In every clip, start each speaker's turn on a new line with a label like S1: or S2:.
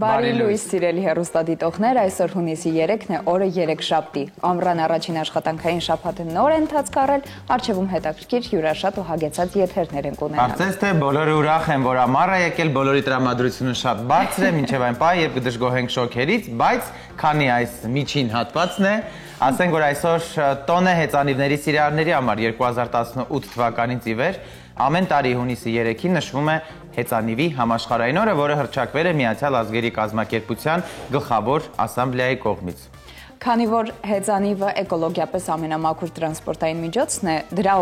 S1: Բարի լույս սիրելի հեռուստադիտողներ, այսօր հունիսի 3-ն է, օրը 3-շաբթի։ Ամռան առաջին աշխատանքային շաբաթը նոր է ընթացք առել, առջևում հետաքրքիր, հյուրաշատ ու հագեցած եթերներ ենք ունենալ։
S2: Կարծես թե բոլորը ուրախ են, որ ամառ է եկել, բոլորի տրամադրությունը շատ բարձր է, մինչև այն պահը, երբ կդժգոհենք շոկերից, բայց քանի այս միջին հատվածն է, ասենք որ այսօր տոն է հեծանիվների սիրահարների համար 2018 թվականից ի վեր ամեն տարի հունիսի 3-ին նշվում է հեծանիվի համաշխարհային օրը, որը հռչակվել է Միացյալ Ազգերի կազմակերպության գլխավոր ասամբլեայի կողմից։
S1: Քանի որ հեծանիվը էկոլոգիապես ամենամաքուր տրանսպորտային միջոցն է, դրա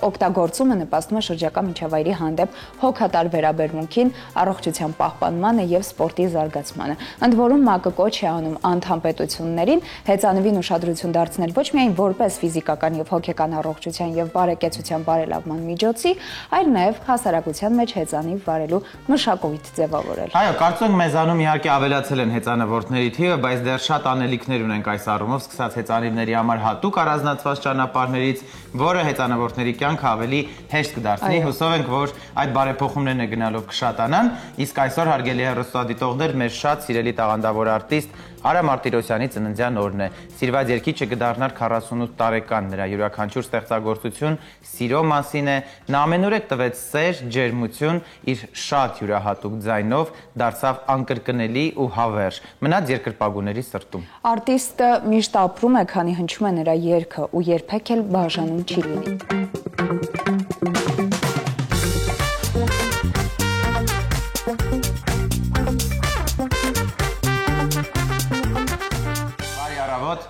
S1: օգտագործումը նպաստում է շրջակա միջավայրի հանդեպ հոգատար վերաբերմունքին, առողջության պահպանմանը և սպորտի զարգացմանը։ Ընդ որում ՄԱԿ-ը կոչ է անում անդամ պետություններին հեծանիվին ուշադրություն դարձնել ոչ միայն որպես ֆիզիկական և հոգեկան առողջության և բարեկեցության բարելավման միջոցի, այլ նաև հասարակության մեջ հեծանիվ վարելու մշակույթ ձևավորել։
S2: Այո, կարծում եմ մեզանում իհարկե ավելացել են հեծանվորդների թիվը, բայց դեռ շատ անելիքներ ունենք այս առումով, սկսած հեծանիվների համար հատուկ առանձնացված ճանապարհներից, որը հեծանվորդների կյանքը ավելի հեշտ կդարձնի։ Հուսով ենք, որ այդ բարեփոխումներն է գնալով կշատանան, իսկ այսօր հարգելի հեռուստադիտողներ, մեր շատ սիրելի տաղանդավոր արտիստ Արա Մարտիրոսյանի ծննդյան օրն է։ Սիրված երգիչը կդառնար 48 տարեկան, նրա յուրաքանչյուր ստեղծագործություն սիրո մասին է, նա ամենուրեք տվեց սեր, ջերմություն, իր շատ յուրահատուկ ձայնով դարձավ անկրկնելի ու հավերժ, մնաց երկրպագուների սրտում։
S1: Արտիստը միշտ ապրում է, քանի հնչում է նրա երգը ու երբեք էլ բաժանում չի լինի։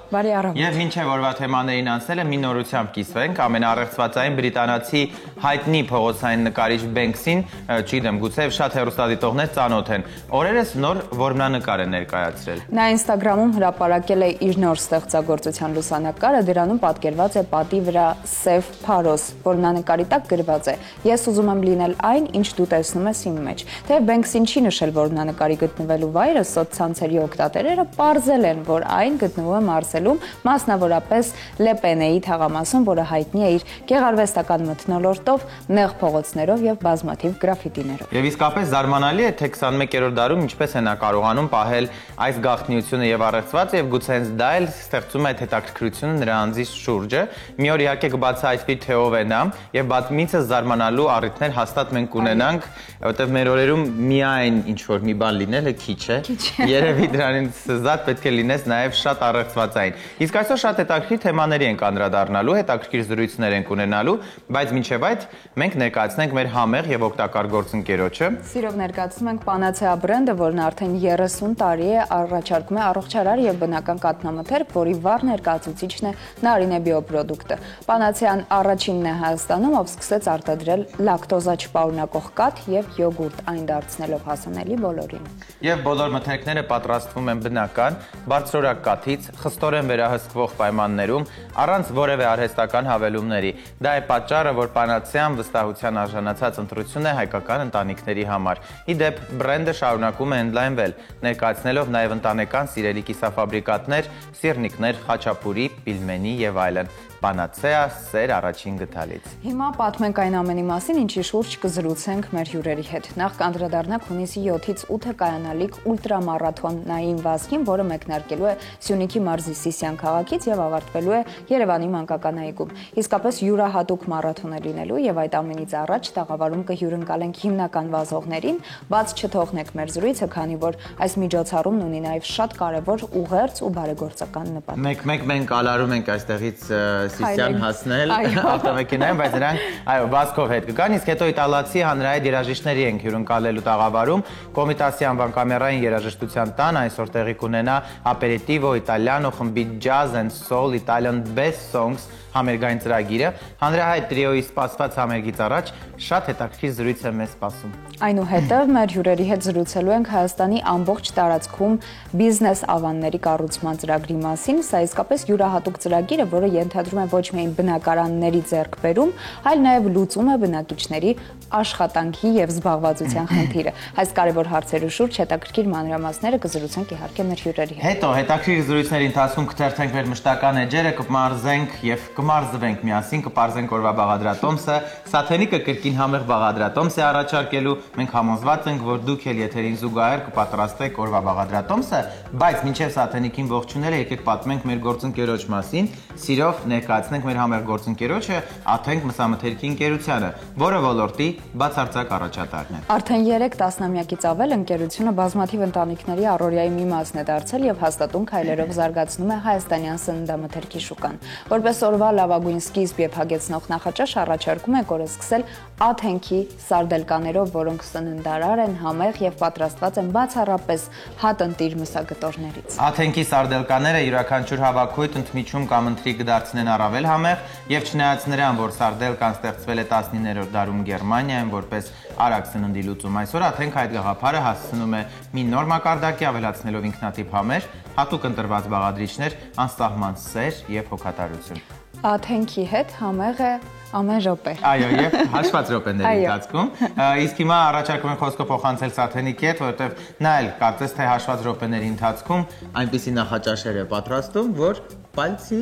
S1: Բարի առավոտ։
S2: Եվ մինչև օրվա թեմաներին անցնելը մի նորությամբ կիսվենք, ամենաառեղծվածային բրիտանացի հայտնի փողոցային նկարիչ Բենքսին, չգիտեմ, գուցե շատ հեռուստադիտողներ ծանոթ են, օրերս նոր որմնանկար է ներկայացրել։
S1: Նա Ինստագրամում հրապարակել է իր նոր ստեղծագործության լուսանկարը, դրանում պատկերված է պատի վրա սև փարոս, որմնանկարի տակ գրված է. «Ես ուզում եմ լինել այն, ինչ դու տեսնում ես իմ մեջ»։ Թեև Բենքսին չի նշել որմնանկարի գտնվելու վայրը, սոցցանցերի օգտատերերը պարզել են, որ այն գտնվում է Մարսելում, մասնավորապես Լեպենեի թաղամասում, որը հայտնի է իր գեղարվեստական մթնոլորտով, նեղ փողոցներով եւ բազմաթիվ գրաֆիտիներով։
S2: Եվ իսկապես զարմանալի է, թե 21-րդ դարում ինչպես է նա կարողանում պահել այս գաղտնիությունը եւ առեղծվածը, եւ գուցե հենց դա էլ ստեղծում է այդ հետաքրքրությունը նրա անձի շուրջը։ Մի օր իհարկե կբացահայտվի թե ով է նա, եւ բացմիցը զարմանալու առիթներ հաստատ մենք կունենանք, որտեղ մեր օրերում միայն ինչ որ մի բան լինելը քիչ է։ Երևի դրանից զատ պետք է լինես նաեւ շատ առեղծվածային։ Իսկ այսօր շատ հետաքրքիր թեմաների ենք անդրադառնալու, հետաքրքիր զրույցներ ենք ունենալու, բայց մինչև այդ մենք ներկայացնենք մեր համեղ եւ օգտակար գործընկերոջը։
S1: Սիրով ներկայացնում ենք Պանացեա բրենդը, որն արդեն 30 տարի է առաջարկում է առողջարար եւ բնական կաթնամթերք, որի վառ ներկայացուցիչն է Նարինե բիոպրոդուկտը։ Պանացեան առաջինն է Հայաստանում, ով սկսեց արտադրել լակտոզա չպարունակող կաթ եւ յոգուրտ, այն դարձնելով հասանելի բոլորին։
S2: Եվ բոլոր մթերքները պատրաստվում են բնական, բարձրորակ կաթից, խստորեն վերահսկվող պայմաններում, առանց որևէ արհեստական հավելումների։ Դա է պատճառը, որ Պանացեան վստահության արժանացած ընտրություն է հայկական ընտանիքների համար։ Ի դեպ, բրենդը շարունակում է ընդլայնվել, ներկայացնելով նաև ընտանեկան սիրելի կիսաֆաբրիկատներ, սիրնիկներ, խաչապուրի, պիլմենի եւ այլն։ Պանացեա սեր առաջին գթալից։
S1: Հիմա պատմենք այն ամենի մասին, ինչի շուրջ կզրուցենք մեր հյուրերի հետ։ Նախ կանդրադառնանք հունիսի 7-ից 8-ը կայանալիք ուլտրամարաթոնային վազքին, որը մեկնարկելու է Սյունիքի մարզի Սիսիան քաղաքից եւ ավարտվելու է Երևանի մանկական այգում։ Իսկապես յուրահատուկ մարաթոն է լինելու եւ այդ ամենից առաջ տաղավարում կհյուրընկալենք հիմնական վազողներին, բաց չթողնեք մեր զրույցը, քանի որ այս միջոցառումն ունի նաեւ շատ կարեւոր ուղերձ ու բարեգործական նպատակ։
S2: Մեկ մենք ալարում ենք այստեղից Սիսիան հասնել ավտոմեքենայում, բայց նրանք այո վազքով հետ կգան, իսկ հետո իտալացի հանրահայտ երաժիշտների ենք հյուրընկալելու տաղավարում, Կոմիտասի անվան կամերային երաժշտության տան այսօր տեղի կունենա Aperitivo Italiano խմբի Jazz and Soul Italian Best Songs համերգային ծրագիրը, հանրահայտ տրիոյի սպասված համերգից առաջ շատ հետաքրքիր զրույց է մեզ սպասում։
S1: Այնուհետև մեր հյուրերի հետ զրուցելու ենք Հայաստանի ամբողջ տարածքում բիզնես ավանների կառուցման ծրագրի մասին, սա իսկապես յուրահատուկ ծրագիր է, որը ենթադրում օգտագործում է ոչ միայն բնակարանների ձեռքբերում, այլ նաև լուծում է բնակիչների աշխատանքի եւ զբաղվածության խնդիրը։ Այս կարևոր հարցերու շուրջ հետաքրքիր մանրամասները կզրուցենք իհարկե մեր հյուրերի հետ։
S2: Հետո հետաքրքիր զրույցների ընթացքում կթերթենք մեր մշտական էջերը, կմարզենք եւ կմարզվենք միասին, կպարզենք օրվա բաղադրատոմսը։ Սաթենիկը կրկին համեղ բաղադրատոմս է առաջարկելու։ Մենք համոզված ենք, որ դուք էլ եթերին զուգահեռ կպատրաստեք օրվա բաղադրատոմսը, բայց մինչև Սաթենիկին ողջունել եկեք պատմենք մեր գործընկերոջ մասին, սիրով ներկայացնենք մեր համեղ գործընկերոջը Աթենք մսամթերքի ընկերությանը, որը ոլորտի բացարձակ առաջատարն է։
S1: Արդեն 3 տասնամյակից ավել ընկերությունը բազմաթիվ ընտանիքների առօրյայի մի մասն է դարձել եւ հաստատուն քայլերով զարգացնում է հայաստանյան սննդամթերքի շուկան։ Որպես օրվա լավագույն սկիզբ եւ հագեցնող նախաճաշ առաջարկում ենք օրը սկսել Աթենքի սարդելկաներով, որոնք սննդարար են, համեղ եւ պատրաստված են բացառապես հատնտիր մսագտորներից։
S2: Աթենքի սարդելկաները յուրաքանչյուր հավաքույթ ընդմիջում կամ ընթրիք կդարձնեն առավել համեղ եւ չնայած նրան, որ սարդելկան ստեղծվել է 19-րդ դարում Գերմանիայում որպես արագ սննդի լուծում, այսօր Աթենքը այդ գաղափարը հասցնում է մի նոր մակարդակի, ավելացնելով ինքնատիպ համեր, հատուկ ընտրված բաղադրիչներ, անսահման սեր եւ հոգատարություն։
S1: Աթենքի հետ համեղ է ամեն րոպե։
S2: Այո, եւ հաշված րոպեների ընթացքում։ Իսկ հիմա առաջարկում եմ խոսքը փոխանցել Սաթենիկի հետ, որովհետեւ նա էլ կարծես թե հաշված րոպեների ընթացքում այնպիսի նախաճաշեր է պատրաստում, որ պալցի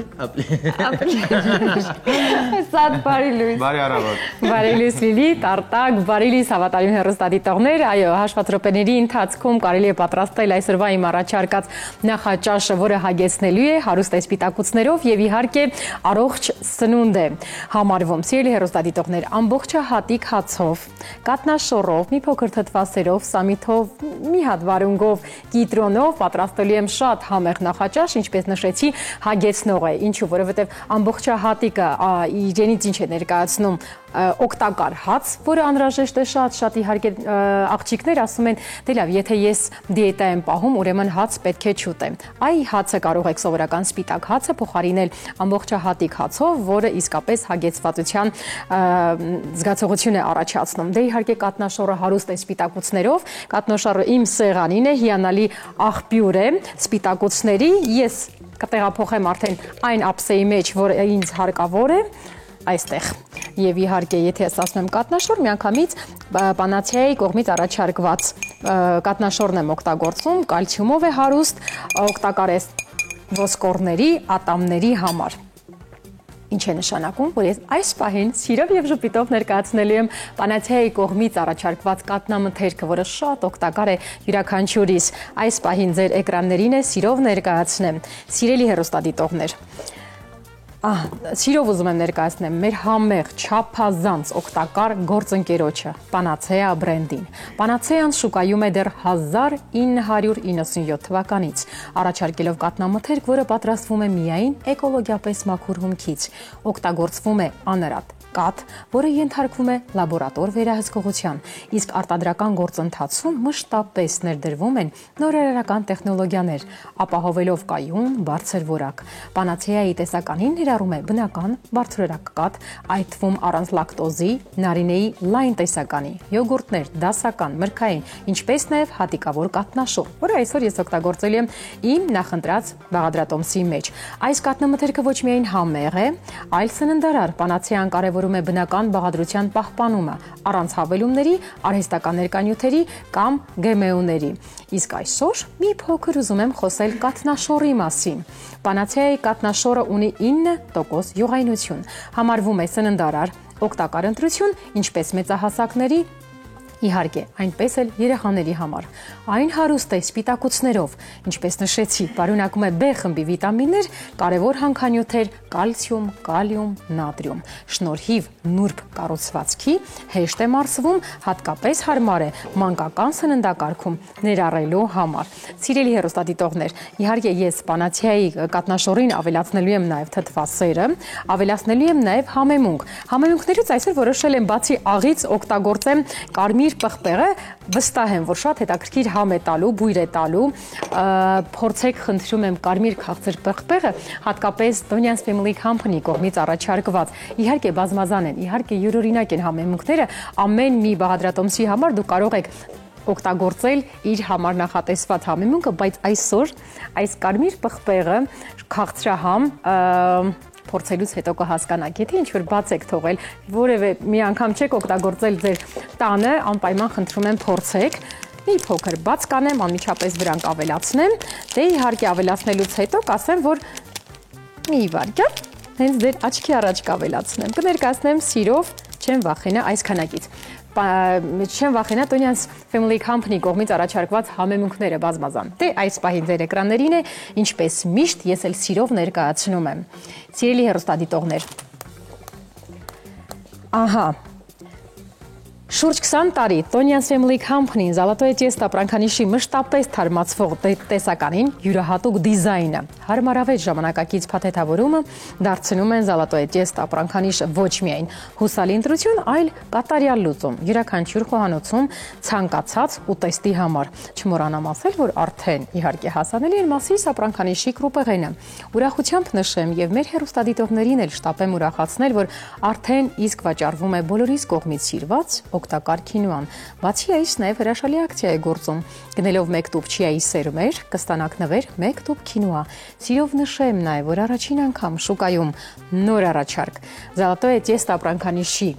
S1: Սատ բարի լույս։
S2: Բարի առավոտ։
S3: Բարի լույս Լիլի, Տարտակ, բարի լույս հավատարիմ հեռուստադիտողներ, այո, հաշված րոպեների ընթացքում կարելի է պատրաստել այսօրվա իմ առաջարկած նախաճաշը, որը հագեցնելու է հարուստ սպիտակուցներով եւ իհարկե առողջ սնունդ է համարվում։ Սիրելի հեռուստադիտողներ, ամբողջահատիկ հացով, կատնաշոռով, մի փոքր թթվասերով, սամիթով, մի հատ վարունգով, կիտրոնով պատրաստելու եմ շատ համեղ նախաճաշ, ինչպես նշեցի, հագեցնող է, ինչու, որովհետև ամբողջահատիկը իրենից ինչ է ներկայացնում օգտակար հաց, որը անհրաժեշտ է շատ իհարկե աղջիկներ ասում են, դե լավ, եթե ես դիետա եմ պահում, ուրեմն հաց պետք է չուտեմ։ Այ հացը կարող եք սովորական սպիտակ հացը փոխարինել ամբողջահատիկ հացով, որը իսկապես հագեցվածության զգացողություն է առաջացնում։ Դե իհարկե կատնաշոռը հարուստ է սպիտակուցներով, կատնաշոռը իմ սեղանին է, հիանալի աղբյուր է սպիտակուցների, ես կտեղափոխեմ արդեն այն ափսեի մեջ, որը ինձ հարկավոր է այստեղ։ Եվ իհարկե, եթե ես ասում եմ կատնաշոռ, միանգամից Պանացիայի կողմից առաջարկված կատնաշոռն եմ օգտագործում, կալցիումով է հարուստ, օգտակար է ոսկորների, ատամների համար։ Ինչ է նշանակում, որ ես այս պահին սիրով եւ ժպիտով ներկայացնելու եմ Պանացիայի կողմից առաջարկված կատնամթերքը, որը շատ օգտակար է յուրաքանչյուրիս։ Այս պահին ձեր էկրաններին է սիրով ներկայացնեմ։ Սիրելի հեռուստադիտողներ, սիրով ուզում եմ ներկայացնեմ մեր համեղ, չափազանց օգտակար գործընկերոջը Պանացեա բրենդին։ Պանացեան շուկայում է դեռ 1997 թվականից, առաջարկելով կատնամթերք, որը պատրաստվում է միայն էկոլոգիապես մաքուր հումքից, օգտագործվում է անրատ կաթ, որը ենթարկվում է լաբորատոր վերահսկողության, իսկ արտադրական գործընթացում մշտապես ներդրվում են նորարարական տեխնոլոգիաներ, ապահովելով կայուն, բարձր որակ։ Պանացեայի տեսականին ներառում է բնական, բարձրորակ կաթ, այդ թվում առանց լակտոզի, նարինեի լայն տեսականի, յոգուրտներ, դասական, մրգային, ինչպես նաև հատիկավոր կատնաշոռ, որը այսօր ես օգտագործել եմ իմ նախընտրած բաղադրատոմսի մեջ։ Այս կատնամթերքը ոչ միայն համեղ է, այլ սննդարար։ Պանացեան կարևորում է բնական բաղադրության պահպանումը, առանց հավելումների, արհեստական ներկանյութերի կամ ԳՄՕ-ների։ Իսկ այսօր մի փոքր ուզում եմ խոսել կատնաշոռի մասին։ Պանացեայի կատնաշոռը ունի 9% յուղայնություն, համարվում է սննդարար, օգտակար ընտրություն, ինչպես մեծահասակների, իհարկե, այնպես էլ երեխաների համար։ Այն հարուստ է սպիտակուցներով, ինչպես նշեցի, պարունակում է B խմբի վիտամիններ, կարևոր հանքանյութեր, կալցիում, կալիում, նատրիում։ Շնորհիվ նուրբ կառուցվածքի հեշտ է մարսվում, հատկապես հարմար է մանկական սննդակարգում ներառելու համար։ Սիրելի հեռուստադիտողներ, իհարկե ես Պանացիայի կատնաշոռին ավելացնելու եմ նաև թթվասերը, ավելացնելու եմ նաև համեմունք։ Համեմունքներից այսօր որոշել եմ բացի աղից օգտագործեմ կարմիր պղպեղը, վստահ եմ, որ շատ հետաքրքիր համ է տալու, բույր է տալու, փորձեք, խնդրում եմ, կարմիր քաղցր պղպեղը, հատկապես Donyan's Family Company կողմից առաջարկված, իհարկե բազմազան են, իհարկե յուրօրինակ են համեմունքները, ամեն մի բաղադրատոմսի համար դուք կարող եք օգտագործել իր համար նախատեսված համեմունքը, բայց այսօր այս կարմիր պղպեղը քաղցրահամ փորձելուց հետո կհասկանաք, եթե ինչ-որ բաց եք թողել, որևէ մի անգամ չեք օգտագործել ձեր տանը, անպայման խնդրում եմ փորձեք։ Մի փոքր բաց կանեմ, անմիջապես դրանք ավելացնեմ, դե իհարկե ավելացնելուց հետո կասեմ, որ մի վարքյան հենց ձեր աչքի առաջ կավելացնեմ, կներկայացնեմ սիրով, չեմ վախենա այս քանակից։ Չեմ վախենա Տոնյանց Family Company կողմից առաջարկված համեմունքները բազմազան։ Դե այս պահին ձեր էկրաններին է, ինչպես միշտ ես էլ սիրով ներկայացնում եմ։ Սիրելի հեռուստադիտողներ։ Ահա Շուրջ 20 տարի Տոնյանց Family Company-ն Զալատոյե Տիեստա ապրանքանիշի մշտապես թարմացվող տեսականին յուրահատուկ դիզայնը, հարմարավետ ժամանակակից փաթեթավորումը դարձնում են Զալատոյե Տիեստա ապրանքանիշը ոչ միայն հուսալի ընտրություն, այլ կատարյալ լուծում, յուրաքանչյուր խոհանոցում ցանկացած ուտեստի համար։ Չմոռանամ ասել, որ արդեն իհարկե հասանելի են Մասիս ապրանքանիշի կրուպեղենը։ Ուրախությամբ նշեմ եւ մեր հեռուստադիտողներին էլ շտապեմ ուրախացնել, որ արդեն իսկ վաճառվում է բոլորիս կողմից սիրված օգտակար քինոան։ Բացի այս, նաև հրաշալի ակցիա է գործում։ Գնելով 1 տուփ չիայի սերմեր, կստանաք նվեր 1 տուփ քինոա։ Սիրով նշեմ նաև, որ առաջին անգամ շուկայում նոր առաջարկ Զալատոյե Տիեստա ապրանքանիշի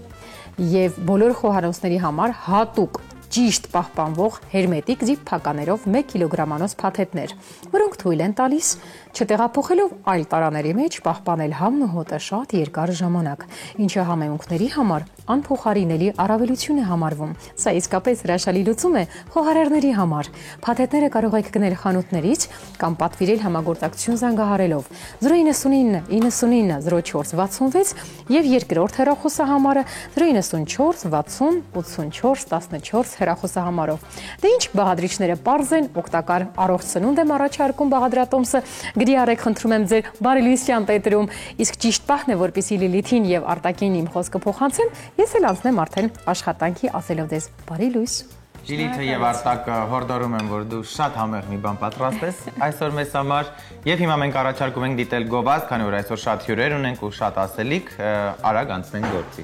S3: եւ բոլոր խոհանոցների համար հատուկ ճիշտ պահպանվող հերմետիկ զիփփականերով 1 կիլոգրամանոց փաթեթներ, որոնք թույլ են տալիս չտեղափոխելով այլ տարաների մեջ պահպանել համն ու հոտը շատ երկար ժամանակ, ինչը համեմունքների համար անփոխարինելի առավելություն է համարվում։ Սա իսկապես հրաշալի լուծում է խոհարարների համար։ Փաթեթները կարող եք գնել խանութներից կամ պատվիրել համագործակցություն զանգահարելով 099 99 04 66 եւ երկրորդ հեռախոսահամարը 094 60 84 14 հեռախոսահամարով։ Դե ինչ բաղադրիչները պարզ են, օգտակար առողջ սնունդ եմ առաջարկում բաղադրատոմսը։ Գրի արեք, խնդրում եմ ձեր բարի լույսյան պետրում, իսկ ճիշտ պահն է, որպեսզի Լիլիթին եւ Արտակին իմ խոսքը փոխանցեն, ես էլ անցնեմ արդեն աշխատանքի ասելով ձեզ բարի լույս։
S2: Լիլիթը եւ Արտակը հորդորում եմ, որ դու շատ համեղ մի բան պատրաստես այսօր մեզ համար, եւ հիմա մենք առաջարկում ենք դիտել գովազդ, քանի որ այսօր շատ հյուրեր ունենք ու շատ ասելիք, արագ անցնենք գործի։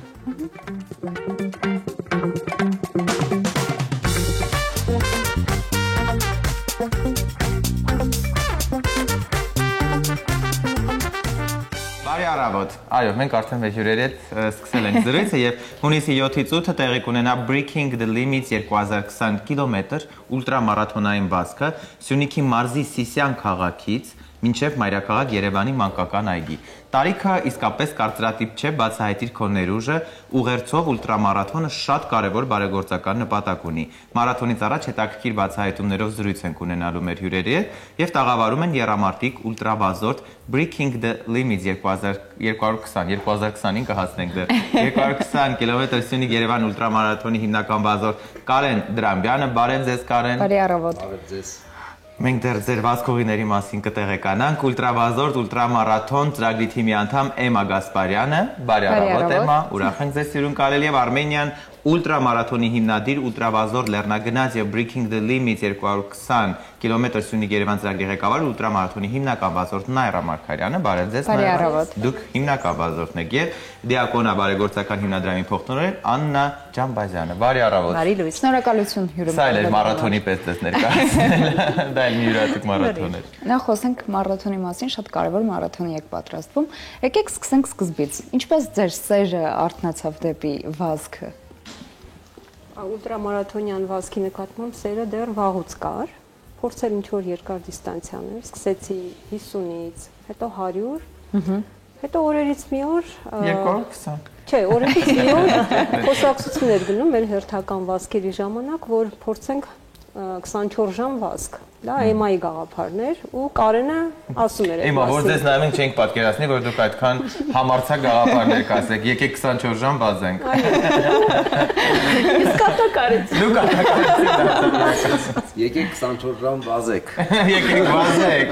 S2: Բարի առավոտ։ Այո, մենք արդեն մեր հյուրերի հետ սկսել ենք զրույցը եւ հունիսի 7-ից 8-ը տեղի կունենա Breaking the Limits 2020 կիլոմետր ուլտրամարաթոնային վազքը Սյունիքի մարզի Սիսիան քաղաքից մինչև մայրաքաղաք Երևանի մանկական այգի։ Տարիքը իսկապես կարծրատիպ չէ, բացահայտիր քո ներուժը, ուղերձով ուլտրամարաթոնը շատ կարևոր բարեգործական նպատակ ունի։ Մարաթոնից առաջ հետաքրքիր բացահայտումներով զրույց ենք ունենալու մեր հյուրերի հետ եւ տաղավարում են եռամարտիկ ուլտրավազորդ Breaking the Limits 2020-2025 կհասնենք դեռ 220 կիլոմետր Սյունիք-Երևան ուլտրամարաթոնի հիմնական վազորդ Կարեն Դրամբյանը, բարև ձեզ Կարեն։
S1: Բարի առավոտ։
S4: Բարև ձեզ։
S2: Մենք դեռ ձեր վազքողիների մասին կտեղեկանանք, ուլտրավազորդ ուլտրամարաթոն ծրագրի թիմի անդամ Էմա Գասպարյանը, բարի առավոտ Էմա, ուրախ ենք ձեզ սիրուն կարելի եւ Արմենիան ուլտրամարաթոնի հիմնադիր ուլտրավազորդ Լեռնագնաց եւ Breaking the Limits 2020 կիլոմետր Սյունիք-Երևան ծրագրի ղեկավար ուլտրամարաթոնի հիմնական վազորդ Նաիրա Մարգարյանը, բարև ձեզ Նաիրա։ Դուք հիմնական վազորդն եք եւ Դիակոնա բարեգործական հիմնադրամի փոխտնօրեն Աննա Ջամբազյանը, բարի առավոտ։
S1: Բարի լույս։ Շնորհակալություն հյուրը։
S2: Սա էլ մարաթոնի պես դες ներկայացնել, դա էլ մի յուրատուկ մարաթոն էր։
S1: Նախ խոսենք մարաթոնի մասին, շատ կարևոր մարաթոնի եք պատրաստվում։ Եկեք սկսենք սկզբից։ Ինչպես ձեր սերը արթնացավ դեպի վազքը։
S5: Ուլտրամարաթոնյան վազքի նկատմամբ սերը դեռ վաղուց կար, փորձել ինչ-որ երկար դիստանցիաներ, սկսեցի 50-ից, հետո 100, հետո օրերից մի օր
S2: 220
S5: Չէ, օրերից մի օր խոսակցություններ գնում մեր հերթական վազքերի ժամանակ, որ փորձենք 24 ժամ վազք։ Դա Էմայի գաղափարն էր ու Կարենը ասում էր։
S2: Էմա, որ ձեզ նայում ենք չենք պատկերացնի, որ դուք այդքան համարձակ գաղափարներ կասեք, եկեք 24 ժամ վազենք։
S5: Իսկ կատակարից։
S2: Դուք կատակարից։
S4: Եկեք 24 ժամ վազեք։
S2: Եկեք վազեք։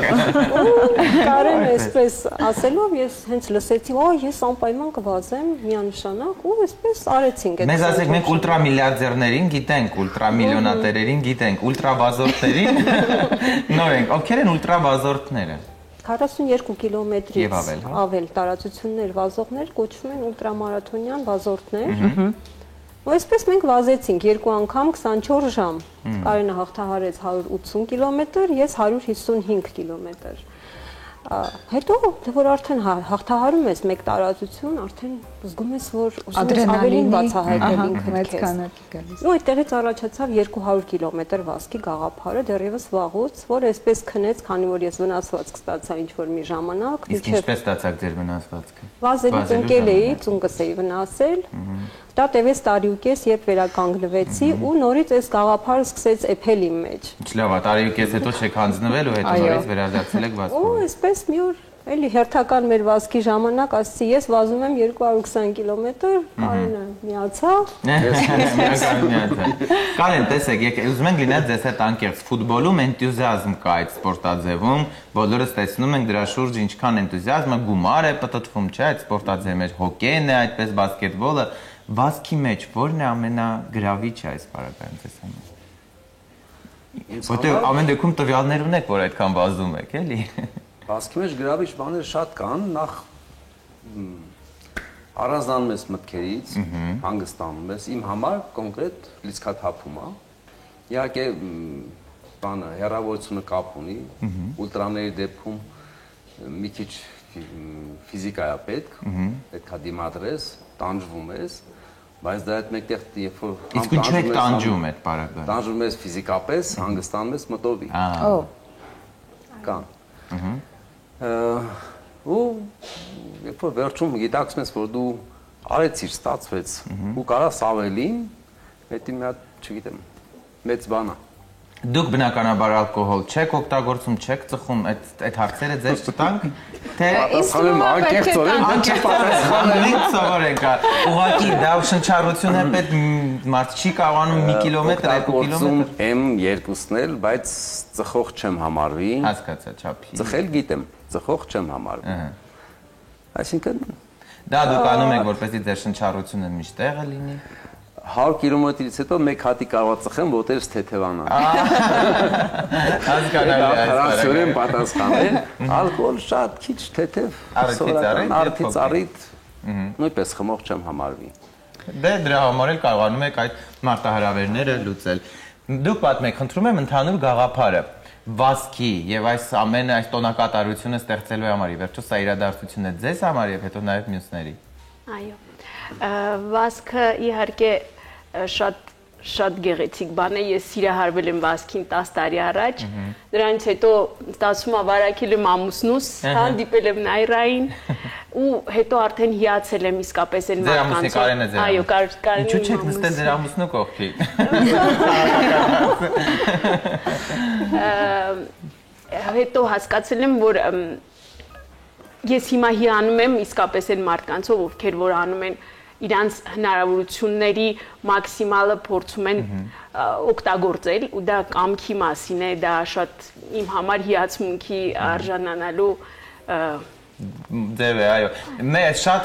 S5: Կարենը այսպես ասելով ես հենց լսեցի, օ, ես անպայման կվազեմ միանշանակ ու այսպես արեցինք այդ։
S2: Մեզ ասեք, մենք ուլտրամիլիարդերներին գիտենք, ուլտրամիլիոնատերերին գիտենք, ուլտրավազորդներին նոր ենք, ովքեր են ուլտրավազորդները։
S5: 42 կիլոմետրից ավել տարածություններ վազողներ կոչվում են ուլտրամարաթոնյան վազորդներ։ Ու այսպես մենք վազեցինք երկու անգամ 24 ժամ։ Կարենը հաղթահարեց 180 կիլոմետր, ես 155 կիլոմետր։ Հետո որ արդեն հաղթահարում ես մեկ տարածություն, արդեն զգում ես, որ ուզում ես ավելին բացահայտել ինքդ քեզ։ Ու այդտեղից առաջացավ 200 կիլոմետր վազքի գաղափարը դեռևս վաղուց, որ այսպես քնեց, քանի որ ես վնասվածք ստացա ինչ-որ մի ժամանակ։
S2: Իսկ ինչպես ստացաք ձեր վնասվածքը։
S5: Վազելուց ընկել էի, ծունկս էի վնասել։ Դա տևեց տարի ու կես, երբ վերականգնվեցի ու նորից այս գաղափարը սկսեց էփել իմ մեջ։
S2: Ինչ լավ է, տարի ու կես հետո չեք հանձնվել ու հետո նորից վերադարձել եք վազքով։
S5: Ու այսպես մի օր էլի հերթական մեր վազքի ժամանակ ասեցի, ես վազում եմ 220 կիլոմետր, Կարենը միացավ։
S2: Կարեն, տեսեք, եկեք, ուզում ենք լինել ձեզ հետ անկեղծ, ֆուտբոլում էնտուզիազմ կա այդ սպորտաձևում, բոլորս տեսնում ենք դրա շուրջ ինչքան էնտուզիազմը, գումար է պտտվում, չէ՞, այդ սպորտաձևի մեջ, հոկեյն է, այդպես բասկետբոլը, վազքի մեջ ո՞րն է ամենագրավիչը այս բaragայում ձեզ համար։ Որտեղ ամեն դեպքում տվյալներ ունեք, որ այդքան վազում եք, էլի։
S4: Վազքի մեջ գրավիչ բաներ շատ կան, նախ առանձնանում ես մտքերից, հանգստանում ես, իմ համար կոնկրետ լիցքաթափում է։ Իհարկե բանը հեռավորությունը կապ ունի, ուլտրաների դեպքում մի քիչ ֆիզիկա է պետքա դիմադրես, տանջվում ես, բայց դա այդ մեկտեղ երբ որ
S2: Իսկ ինչու եք տանջում այդ բaragայում։
S4: Տանջում ես ֆիզիկապես, հանգստանում ես մտովի։ Կան։ Ու երբ որ վերջում գիտակցում ես, որ դու արեցիր, ստացվեց ու կարաս ավելին, հետո մի հատ, չգիտեմ, մեծ բան է։
S2: Դուք բնականաբար ալկոհոլ չեք օգտագործում, չեք ծխում, այդ հարցերը ձեզ չտանք, թե
S4: պատասխանում անկեղծորեն,
S2: մենք սովորենք, ուղղակի դա շնչառություն է պետք, մարդ չի կարողանում մի կիլոմետր, 2 կիլոմետր։
S4: Եմ երկուսն էլ, բայց ծխող չեմ համարվի։
S2: Հասկացա, չափի։
S4: Ծխել գիտեմ, ծխող չեմ համարվի։ Այսինքն
S2: դա դուք անում եք, որպեսզի ձեր շնչառությունը միշտ տեղը լինի։
S4: 100 կիլոմետրից հետո մեկ հատի կարող ծխեմ, որտեղից թեթևանա։
S2: Հասկանալի է,
S4: այսպես պատասխանել, ալկոհոլ շատ քիչ թեթև, առիթից առիթ, նույնպես խմող չեմ համարվի։
S2: Դե դրա համար էլ կարողանում եք այդ մարտահրավերները լուծել։ Դուք պատմեք, խնդրում եմ ընդհանուր գաղափարը, վազքի եւ այս ամենը այս տոնակատարությունը ստեղծելու համար, ի վերջո սա իրադարձություն է ձեզ համար եւ հետո նաեւ մյուսների։
S6: Այո։ Վազքը իհարկե շատ գեղեցիկ բան է, ես սիրահարվել եմ վազքին 10 տարի առաջ, դրանից հետո ստացվում է վարակել եմ ամուսնուս, հանդիպել եմ Նայրային ու հետո արդեն հիացել եմ իսկապես այն մարդկանց։ Այո, Կարենը։
S2: Ինչու՞ չեք նստել ձեր ամուսնու կողքի։
S6: Հետո հասկացել եմ, որ ես հիմա հիանում եմ իսկապես այն մարդկանցով, ովքեր որ անում են իրանց հնարավորությունների մաքսիմալը փորձում են օգտագործել ու դա կամքի մասին է, դա շատ իմ համար հիացմունքի արժանանալու
S2: ձև է, այո։ Մեծ շատ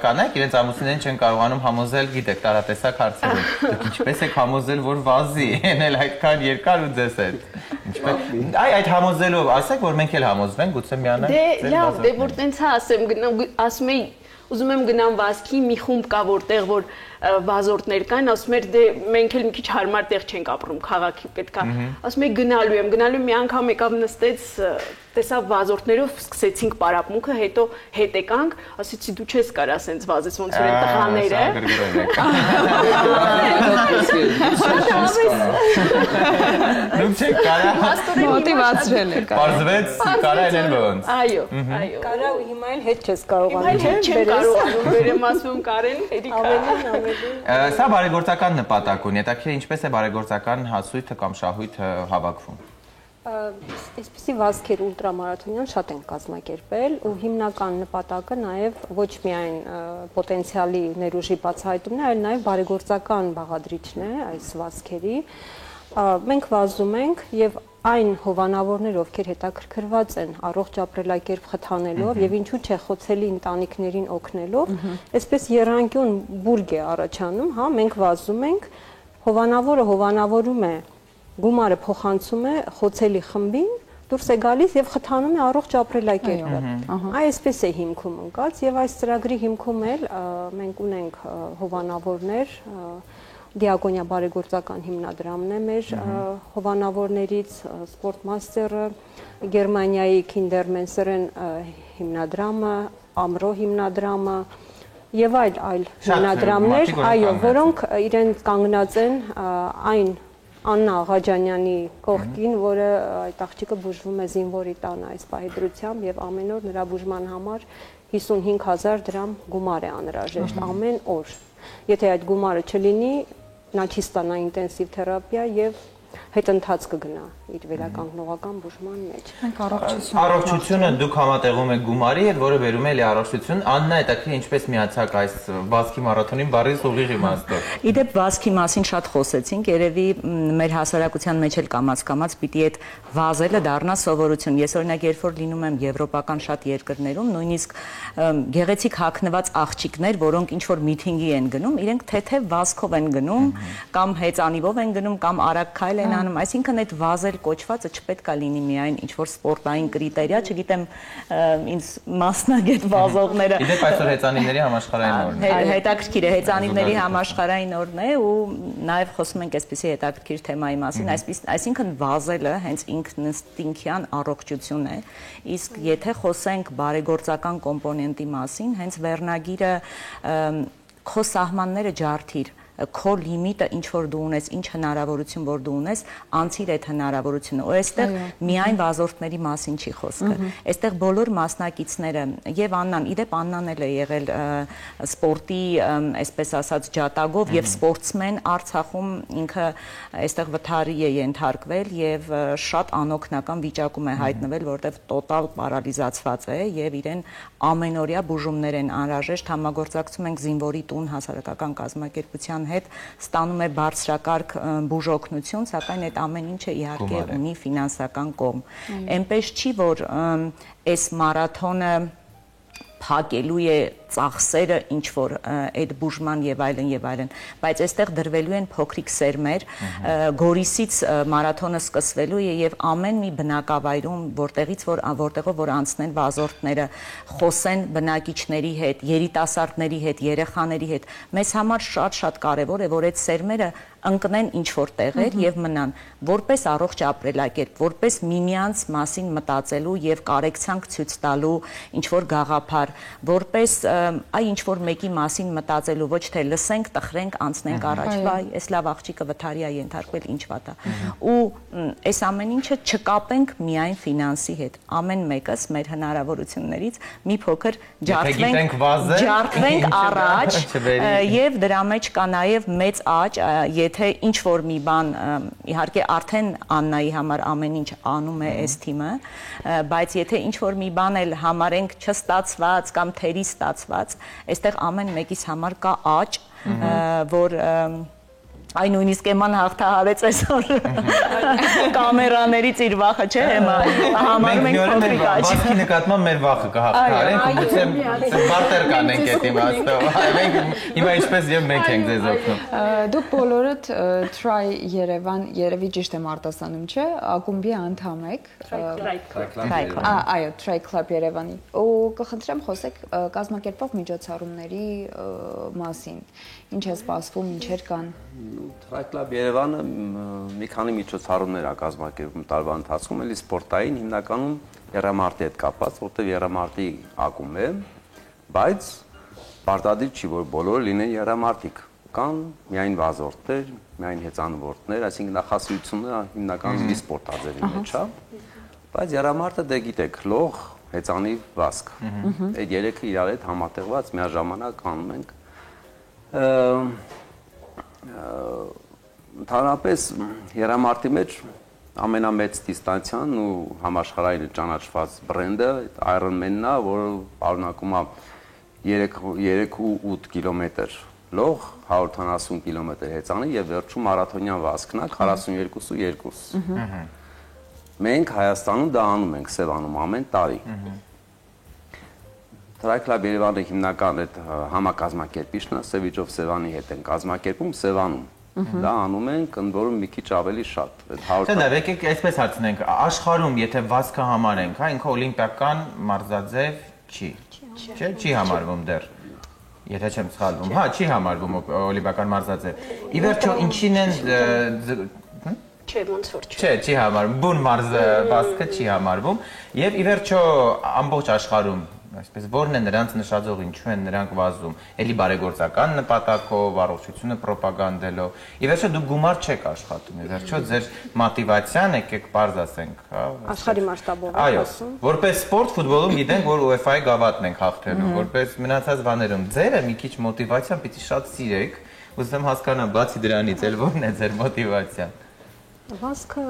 S2: կանայք իրենց ամուսիններին չեն կարողանում համոզել, գիտեք, տարատեսակ հարցերում։ Դուք ինչպես եք համոզել, որ վազի, էնել այդքան երկար ու ձեզ հետ։ Ինչպես։ Այդ համոզելով, ասեք, որ մենք էլ համոզվենք, գուցե միանանք։
S6: Դե լավ, դե որ տենց ասեմ, ասում էի ուզում եմ գնամ վազքի, մի խումբ կա որտեղ որ վազորդներ կան, ասում էր դե մենք էլ մի քիչ հարմար տեղ չենք ապրում, քաղաքի պետքա։ Ասում եմ գնալու մի անգամ եկավ նստեց, տեսավ վազորդներով, սկսեցինք պարապմունքը, հետո հետ եկանք, ասեցի դու չես կարա սենց վազես, ոնց որ են տղաները։
S2: Դուք չեք կարա
S1: մոտիվացրել եք։
S2: Պարզվեց կարա ելել ոնց։
S6: Այո, այո։
S5: Կարա ու հիմա էլ հետ չես կարողանում։
S6: Հիմա էլ չեմ կարողանում, վերեմ ասում Կարեն, հերիքա։
S2: Սա բարեգործական նպատակ ունի, հետաքրքիր ինչպես է բարեգործական հասույթը կամ շահույթը հավաքվում։
S5: Այսպիսի վազքեր ուլտրամարաթոնյան շատ են կազմակերպել ու հիմնական նպատակը նաև ոչ միայն պոտենցիալի ներուժի բացահայտումն է, այլ նաև բարեգործական բաղադրիչն է այս վազքերի։ Մենք վազում ենք եւ այն հովանավորներ, ովքեր հետաքրքրված են առողջ ապրելակերպ խթանելով եւ ինչու՞ չէ խոցելի ընտանիքներին օգնելով, այսպես երանգյուն բուրգ է առաջանում, հա, մենք վազում ենք, հովանավորը հովանավորում է, գումարը փոխանցում է խոցելի խմբին, դուրս է գալիս եւ խթանում է առողջ ապրելակերպը։ Այսպես է հիմքում ընկած եւ այս ծրագրի հիմքում էլ մենք ունենք հովանավորներ, Դիակոնիա բարեգործական հիմնադրամն է մեր հովանավորներից, Sport Master-ը, Գերմանիայի Kindermenseren հիմնադրամը, Amro հիմնադրամը եւ այլ հիմնադրամներ, այո, որոնք իրենց կանգնած են այն Աննա Աղաջանյանի կողքին, որը այդ աղջիկը բուժվում է զինվորի տանը այս պահի դրությամբ եւ ամեն օր նրա բուժման համար 55,000 դրամ գումար է անհրաժեշտ ամեն օր։ Եթե այդ գումարը չլինի, նա չի ստանա ինտենսիվ թերապիա եւ հետընթաց կգնա իր վերականգնողական բուժման մեջ։
S1: Մենք առողջություն։
S2: Առողջությունը դուք համատեղում եք գումարի հետ, որը վերում է էլի առողջություն։ Աննա, հետաքրքիր ինչպես միացաք այս վազքի մարաթոնին բառից ուղիղ իմաստով։
S7: Իդեպ վազքի մասին շատ խոսեցինք, երևի մեր հասարակության մեջ էլ կամաց-կամաց պիտի այդ վազելը դառնա սովորություն։ Ես օրինակ երբ որ լինում եմ եվրոպական շատ երկրներում, նույնիսկ գեղեցիկ հագնված աղջիկներ, որոնք ինչ որ միտինգի են գնում, իրենք թեթև վազքով են գնում, կամ հեծանիվով են գնում, կամ արագ քայլ են անում, այսինքն այդ վազել կոչվածը չպետք է լինի միայն ինչ որ սպորտային կրիտերիա, չգիտեմ, ինձ մասնագետ վազողները։
S2: Իդեպ այսօր հեծանիվների համաշխարհային օրն է։
S7: Հետաքրքիր է, հեծանիվների համաշխարհային օրն է ու նաև խոսում ենք այսպիսի հետաքրքիր թեմայի մասին, այսինքն վազելը հենց ինքնըստինքյան առողջություն է, իսկ եթե խոսենք բարեգործական կոմպոնենտի մասին, հենց վերնագիրը քո սահմանները ջարդիր, քո լիմիտը ինչ որ դու ունես, ինչ հնարավորություն որ դու ունես, անցիր այդ հնարավորությունը։ Ու այստեղ միայն վազորդների մասին չի խոսքը։ Այստեղ բոլոր մասնակիցները եւ Աննան, իդեպ Աննան էլ է եղել սպորտի, այսպես ասած, ջատագով եւ սպորտսմեն Արցախում, ինքը այստեղ վթարի է ենթարկվել եւ շատ անօգնական վիճակում է հայտնվել, որտեվ տոտալ պարալիզացված է եւ իրեն ամենօրյա բուժումներ են անհրաժեշտ, համագործակցում ենք զինվորի տուն հասարակական կազմակերպության հետ, ստանում է բարձրակարգ բուժօգնություն, սակայն այդ ամեն ինչը իհարկե ունի ֆինանսական կողմ։ Էնպես չի, որ այս մարաթոնը փակելու է ծախսերը ինչ որ այդ բուժման եւ այլն, բայց այստեղ դրվելու են փոքրիկ սերմեր, Գորիսից մարաթոնը սկսվելու է եւ ամեն մի բնակավայրում, որտեղով որ անցնեն վազորդները, խոսեն բնակիչների հետ, երիտասարդների հետ, երեխաների հետ, մեզ համար շատ կարեւոր է, որ այդ սերմերը ընկնեն ինչ որ տեղեր եւ մնան, որպես առողջ ապրելակերպ, որպես միմյանց մասին մտածելու եւ կարեկցանք ցույց տալու ինչ որ գաղափար, որպես այ ինչ որ մեկի մասին մտածելու, ոչ թե լսենք, տխրենք, անցնենք առաջ, վայ, այս լավ աղջիկը վթարի է ենթարկվել, ինչ վատ է։ Ու այս ամեն ինչը չկապենք միայն ֆինանսի հետ։ Ամեն մեկս մեր հնարավորություններից մի փոքր ջարդվենք առաջ եւ դրա մեջ կա նաեւ մեծ աճ, եթե ինչ որ մի բան, իհարկե արդեն Աննայի համար ամեն ինչ անում է այս թիմը, բայց եթե ինչ որ մի բան էլ համարենք չստացված կամ թերի ստացված, այստեղ ամեն մեկիս համար կա աճ, որ Այ նույնիսկ Էման հաղթահարեց այսօր կամերաներից իր վախը, չէ՞ Էմա, համարում ենք փոքրիկ աճ։
S2: Վազքի նկատմամբ մեր վախը կհաղթահարենք, ու գուցե բարտեր կանենք այդ իմաստով։ Մենք հիմա ինչպես եւ մենք ենք ձեզ օգնում։
S1: Դուք բոլորդ Try Yerevan, երևի ճիշտ եմ արտասանում, չէ՞, ակումբի անդամ եք։ Այո, Try Club Yerevan-ի։ Ու կխնդրեմ խոսեք կազմակերպող միջոցառումների մասին։ Ինչ է սպասվում, ինչեր կան։
S4: Try Club Երևանը մի քանի միջոցառումներ է կազմակերպում տարվա ընթացքում, էլի սպորտային հիմնականում եռամարտի հետ կապված, որտեղ եռամարտի ակումբ է, բայց պարտադիր չի, որ բոլորը լինեն եռամարտիկ։ Կան միայն վազորդներ, միայն հեծանվորդներ, այսինքն նախասիրությունը հիմնականում մի սպորտաձևի մեջ է, բայց եռամարտը դե գիտեք, լող, հեծանիվ, վազք։ Այդ երեքը իրար հետ համատեղված միաժամանակ անում ենք։ Ընդհանրապես եռամարտի մեջ ամենամեծ դիստանցիան ու համաշխարհային ճանաչված բրենդը Ironman-ն է, որը պարունակում է 3.8 կիլոմետր լող, 170 կիլոմետր հեծանիվ եւ վերջում մարաթոնյան վազքն է 42.2։ Մենք Հայաստանում դա անում ենք, Սևանում ամեն տարի։ Try Club Երևանը հիմնական այդ համակազմակերպիչն է, Սևիջով Սևանի հետ են կազմակերպում Սևանում։ Դա անում ենք, ընդ որում մի քիչ ավելի շատ։
S2: Դա եկեք այսպես հարցնենք, աշխարհում եթե վազքը համարենք, հա, ինքը օլիմպիական մարզաձև չի։ Չի համարվում դեռ։ Եթե չեմ սխալվում, հա, չի համարվում օլիմպիական մարզաձև։ Ի վերջո, ինչին են
S6: Չէ, ոնց որ չէ։
S2: Չէ, չի համարվում, բուն մարզվածքը չի համարվում, եւ ի վերջո ամբողջ աշխարհում, այսպես որն է նրանց նշաձող, ինչու են նրանք վազում, էլի բարեգործական նպատակով, առողջությունը պրոպագանդելով։ Ի վերջո դուք գումար չեք աշխատում, ի վերջո ձեր մոտիվացիան եկեք բարձ ասենք, հա։
S5: Աշխարհի մասշտաբով
S2: Այո, որպես սպորտ ֆուտբոլում գիտենք, որ UEFA-ի գավաթն ենք հաղթելու, որպես մնացած բաներում ձերը մի քիչ մոտիվացիան պիտի շատ սիրեք, ուզում հասկանամ, բացի դրանից էլ ո՞րն է ձեր մոտիվացիան։
S5: Վազքը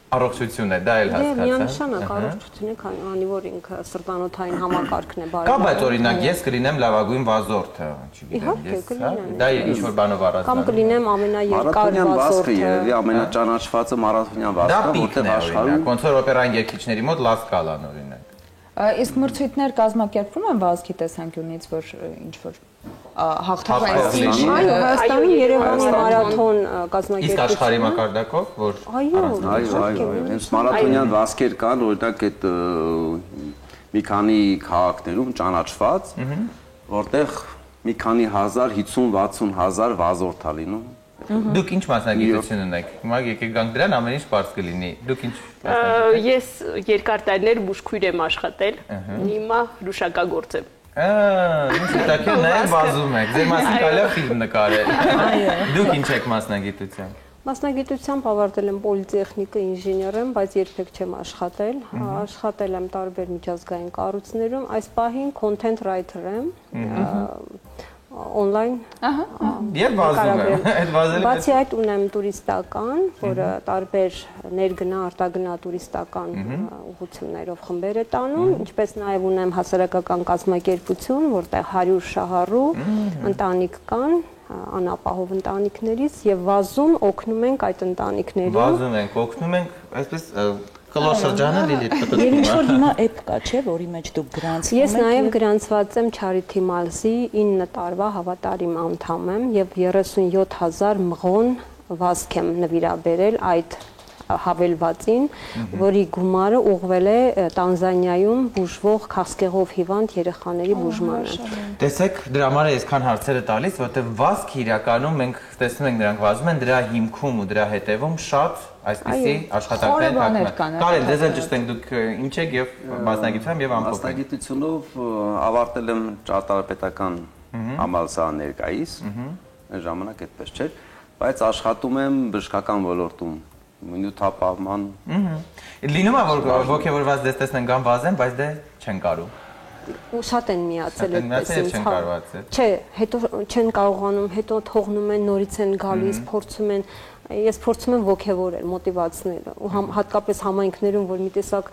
S2: Առողջություն է, դա էլ հասկացա։
S5: Միանշանակ առողջություն է, քանի որ ինքը սրտանոթային համակարգն է
S2: Կա, բայց օրինակ ես կլինեմ լավագույն վազորդը, չգիտեմ, դա ինչ որ բանով առանձնանում։
S5: Կամ կլինեմ ամենաերկար
S4: վազքը,
S5: վազորդը։
S4: երևի ամենաճանաչվածը մարաթոնյան վազքը, որտեղ աշխարհում
S2: ոնց որ օպերային երգիչների մոտ Լա Սկալան օրինակ։
S1: Իսկ մրցույթներ կազմակերպվում են վազքի տեսանկյունից, որ ինչ որ հաղթահարեցին։
S5: Այո, Հայաստանի Երևանի մարաթոն կազմակերպություն։
S2: Իսկ աշխարհի մակարդակով, որ
S4: այո, հենց մարաթոնյան վազքեր կան, օրինակ այդ մի քանի քաղաքներում ճանաչված, որտեղ մի քանի 50-60 հազար վազորդ ա լինում։
S2: Դուք ինչ մասնագիտություն ունեք։ Հիմա եկեք գանք դրան, ամեն ինչ բարձ կլինի։ Դուք ինչ
S6: Ես երկար տարիներ բուժքույր եմ աշխատել, հիմա հրուշակագործ եմ։
S2: Ինչ հետաքրքիր, նաև վազում եք։ Ձեր մասին կարելի է ֆիլմ նկարել։ Դուք ինչ եք մասնագիտության։
S5: Մասնագիտությամբ ավարտել եմ պոլիտեխնիկը, ինժեներ եմ, բայց երբեք չեմ աշխատել։ Աշխատել եմ տարբեր միջազգային կառույցներում, այս պահին content writer եմ, օնլայն։
S2: Եվ վազում եմ, այդ վազելը։
S5: Բացի այդ ունեմ տուրիստական, որը տարբեր ներգնա, արտագնա տուրիստական ուղղություններով խմբեր է տանում, ինչպես նաև ունեմ հասարակական կազմակերպություն, որտեղ 100 շահառու ընտանիք կան, անապահով ընտանիքներից եւ վազում օգնում ենք այդ ընտանիքներին։
S2: Վազում ենք, օգնում ենք, այսպես կլոր շրջանը Լիլիթ
S7: Եվ ինչ որ հիմա app կա, չէ, որի մեջ դուք գրանցվում եք։
S5: Ես նաև գրանցված եմ Charity Malls-ի 9 տարվա հավատարիմ անդամ եմ եւ 37000 մղոն վազք եմ նվիրաբերել այդ հավելվածին, որի գումարը ուղղվել է Տանզանիայում բուժվող քաղցկեղով հիվանդ երեխաների բուժմանը։
S2: Տեսեք, դրա համար է այսքան հարցերը տալիս, որտեղ վազքը իրականում մենք տեսնում ենք նրանք վազում են, դրա հիմքում ու դրա հետևում շատ այսպիսի աշխատանքներ կան։ Կարել, դեզ էլ ճշտենք դուք ինչ եք եւ մասնագիտությամբ եւ ամփոփեք։
S4: Մասնագիտությունով ավարտել եմ ճարտարապետական համալսարան ներկայիս, այն ժամանակ այդպես չէր, բայց աշխատում եմ բժշկական ոլորտում նյութապահման։
S2: Լինում է որ ոգևորված դες տեսնեն գան վազեն, բայց դե չեն կարող։
S5: Ու շատ են միացել այդպես ինձ։
S2: Չեն կարողացել։
S5: Չէ, հետո չեն կարողանում, հետո թողնում են, նորից են գալիս, փորձում են։ Ես փորձում եմ ոգևորել, մոտիվացնել ու հատկապես համայնքներում, որ մի տեսակ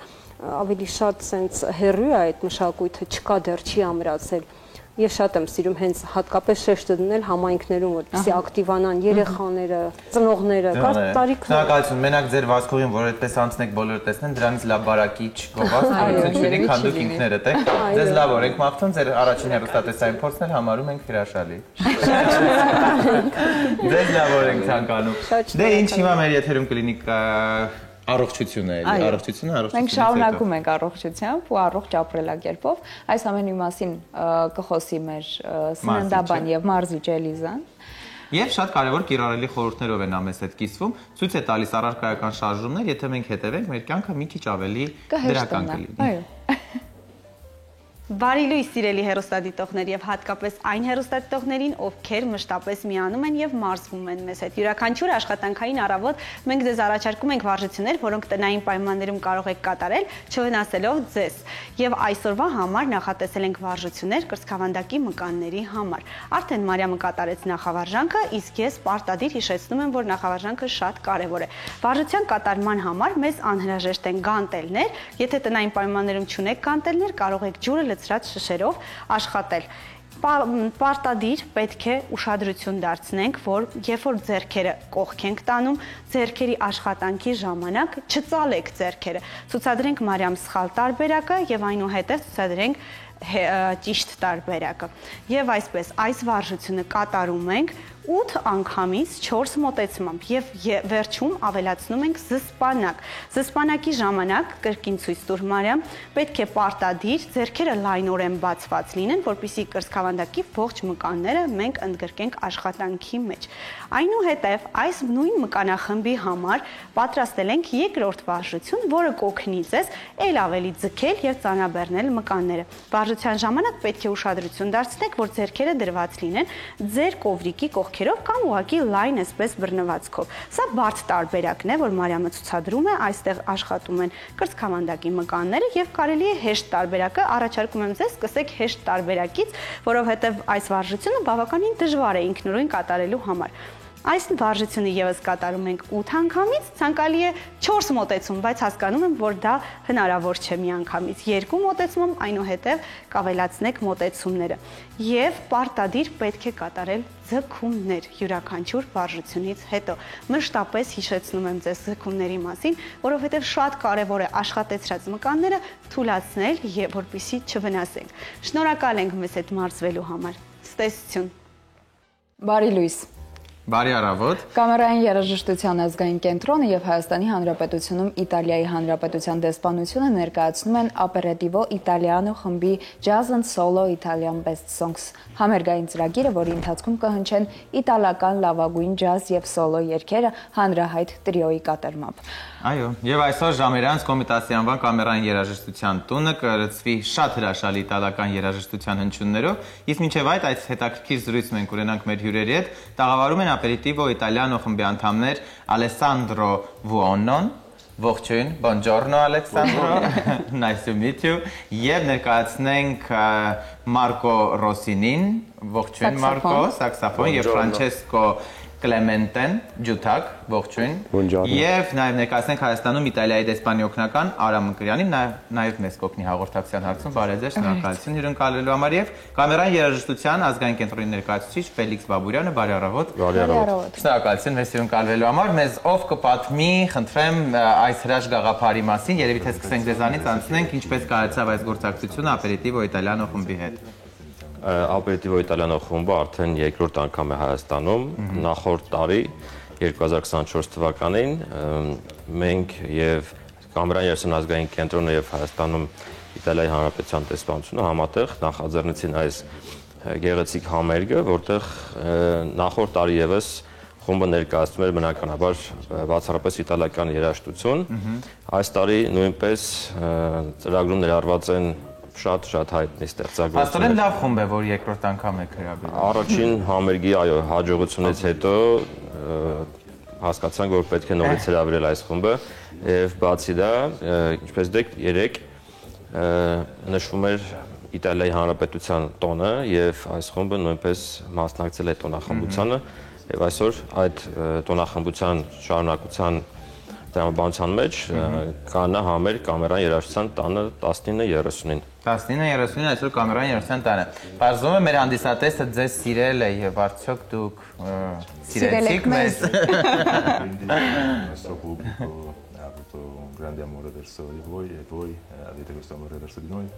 S5: ավելի շատ sense հերրու է այդ մշակույթը, չկա դեռ չի ամրացել։ Ես շատ եմ սիրում հենց հատկապես շեշտը դնել համայնքներում, որպեսզի ակտիվանան երեխաները, ծնողները, կա տարիքներ։
S2: Շնորհակալություն, մենակ ձեր վազքողին, որ այդպես անցնեք բոլորը տեսնեն, դրանից լավ բարակիչ գովաց ծնությունի, քան դուք ինքներդ եք։ Ձեզ լավ օր եք մաղթում, ձեր առաջին հեռուստատեսային փորձն էլ համարում ենք հրաշալի։ Ձեզ լավ օր ենք ցանկանում։ Դե ինչ հիմա մեր եթերում կլինի առողջությունը էլի, առողջությունը։
S1: Մենք շարունակում ենք առողջությամբ ու առողջ ապրելակերպով։ Այս ամենի մասին կխոսի մեր սննդաբան եւ մարզիչ Էլիզան։
S2: Եվ շատ կարևոր կիրառելի խորհուրդներով են ամես հետ կիսվում, ցույց է տալիս առարկայական շարժումներ, եթե մենք հետևենք, մեր կյանքը մի քիչ ավելի դրական կլինի։
S1: Այո։
S8: Բարի լույս սիրելի հեռուստադիտողներ եւ հատկապես այն հեռուստադիտողներին, ովքեր մշտապես միանում են եւ մարզվում են մեզ հետ։ Յուրաքանչյուր աշխատանքային առավոտ մենք ձեզ առաջարկում ենք վարժություններ, որոնք տնային պայմաններում կարող եք կատարել, չվնասելով ձեզ։ Եվ այսօրվա համար նախատեսել ենք վարժություններ կրծքավանդակի մկանների համար։ Արդեն Մարիամը կատարեց նախավարժանքը, իսկ ես պարտադիր հիշեցնում եմ, որ նախավարժանքը շատ կարեւոր է։ Վարժության կատարման համար մեզ անհրաժեշտ են գանտելներ, եթե տնային պայմաններում չունեք գանտելներ, կարող եք ջուրը լցրած շշերով աշխատել։ Պարտադիր պետք է ուշադրություն դարձնենք, որ երբ որ ձեռքերը կողք ենք տանում, ձեռքերի աշխատանքի ժամանակ չծալեք ձեռքերը։ Ցուցադրենք Մարիամ սխալ տարբերակը եւ այնուհետեւ ցուցադրենք ճիշտ տարբերակը։ Եվ այսպես այս վարժությունը կատարում ենք 8 անգամից 4 մոտեցմամբ եւ վերջում ավելացնում ենք զսպանակ։ Զսպանակի ժամանակ կրկին ցույց տուր Մարիամ, պետք է պարտադիր ձեռքերը լայնորեն բացված լինեն, որպեսզի կրծքավանդակի ողջ մկանները մենք ընդգրկենք աշխատանքի մեջ։ Այնուհետև այս նույն մկանախմբի համար պատրաստել ենք երկրորդ վարժություն, որը կօգնի ձեզ ել ավելի ձգել եւ ծանրաբեռնել մկանները։ Վարժության ժամանակ պետք է ուշադրություն դարձնեք, որ ձեռքերը դրված լինեն ձեր կովրիկի կողքերով կամ ուղղակի լայն այսպես բռնվածքով։ Սա բարդ տարբերակն է, որ Մարիամը ցուցադրում է, այստեղ աշխատում են կրծքավանդակի մկանները եւ կարելի է հեշտ տարբերակը առաջարկում եմ ձեզ սկսեք հեշտ տարբերակից, որովհետեւ այս վարժությունը բավականին դժվար է ինքնուրույն կատարելու համար։ Այս վարժությունը եւս կատարում ենք 8 անգամից, ցանկալի է 4 մոտեցում, բայց հասկանում եմ, որ դա հնարավոր չէ մի անգամից։ 2 մոտեցում, այնուհետև կավելացնեք մոտեցումները։ Եվ պարտադիր պետք է կատարել ձգումներ յուրաքանչյուր վարժությունից հետո։ Մշտապես հիշեցնում եմ ձեզ ձգումների մասին, որովհետև շատ կարևոր է աշխատեցրած մկանները թուլացնել եւ որպեսզի չվնասենք։ Շնորհակալ ենք մեզ հետ մարզվելու համար։ Ցտեսություն։
S1: Բարի լույս։
S2: Բարի առավոտ։
S1: Կամերային երաժշտության ազգային կենտրոնը եւ Հայաստանի Հանրապետությունում Իտալիայի Հանրապետության դեսպանությունը ներկայացնում են Aperitivo Italiano խմբի Jazz and Solo Italian Best Songs համերգային ծրագիրը, որի ընթացքում կհնչեն իտալական լավագույն ջազ եւ սոլո երգերը հանրահայտ տրիոյի կատարմամբ։
S2: Այո, եւ այսօր ժամերանց Կոմիտասի անվան կամերային երաժշտության տունը կրծվի շատ հրաշալի իտալական երաժշտության հնչյուններով, իսկ մինչեւ այդ հետաքրքիր զրույց մենք ունենանք մեր հյուրերի հետ, տաղավարում են Aperitivo Italiano խմբի անդամներ Alessandro Vuonnon, ողջույն, buongiorno Alessandro, nice to meet you, եւ ներկայացնենք Marco Rossinin, ողջույն Marco, saxophone եւ Francesco Clementen, ջութակ, ողջույն, եւ նաեւ ներկայացնենք Հայաստանում Իտալիայի դեսպանի օգնական Արամ Մկրյանին, նաեւ մեզ կօգնի հաղորդակցության հարցում, բարև ձեզ, շնորհակալություն հյուրընկալելու համար եւ կամերային երաժշտության ազգային կենտրոնի ներկայացուցիչ Ֆելիքս Բաբուրյանը, բարի առավոտ։
S1: Բարի առավոտ։
S2: Շնորհակալություն մեզ հյուրընկալվելու համար, մեզ ով կպատմի, խնդրեմ այս հրաշ գաղափարի մասին, երևի թե սկսենք ձեզանից, անցնենք ինչպես կարեցավ այս գործակցությունը Aperitivo Italiano խմբի հետ։
S9: Aperitivo Italiano խումբը արդեն երկրորդ անգամ է Հայաստանում, նախորդ տարի 2024 թվականին մենք եւ Կամերային երաժշտության ազգային կենտրոնը եւ Հայաստանում Իտալիայի Հանրապետության դեսպանությունը համատեղ նախաձեռնեցին այս գեղեցիկ համերգը, որտեղ նախորդ տարի եւս խումբը ներկայացնում էր բնականաբար բացառապես իտալական երաժշտություն։ Այս տարի նույնպես ծրագրում ներառված են շատ հայտնի ստեղծագործություններ։
S2: Աստորեն լավ խումբ է, որ երկրորդ անգամ եք հրավիրում։
S9: Առաջին համերգի, այո, հաջողությունից հետո հասկացանք, որ պետք է նորից հրավիրել այս խումբը եւ բացի դա, ինչպես դեք երեք նշվում էր Իտալիայի Հանրապետության տոնը եւ այս խումբը նույնպես մասնակցել է տոնախմբությանը եւ այսօր այդ տոնախմբության շարունակության տրամաբանության մեջ կանա համեր կամերային երաժշտության տանը 19:30-ին։
S2: 19:30-ին այսօր կամերային երաժշտության տանը։ Բարձրում է մեր հանդիսատեսը ձեզ սիրել է եւ արդյոք դուք սիրեցիք մեզ։
S10: Nostro pubblico ha avuto un grande amore verso di voi e voi avete questo amore verso di noi.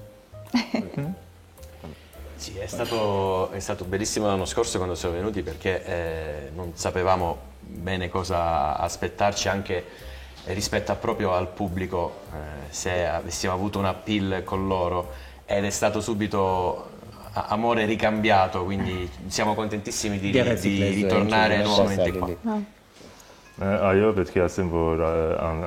S11: Sì, è stato bellissimo l'anno scorso quando siamo venuti perché non sapevamo bene cosa aspettarci anche rispetto proprio al pubblico, se avessimo avuto un appeal con loro ed è stato subito amore ricambiato, quindi siamo contentissimi di ritornare nuovamente qua.
S10: Այո, պետք է ասեմ, որ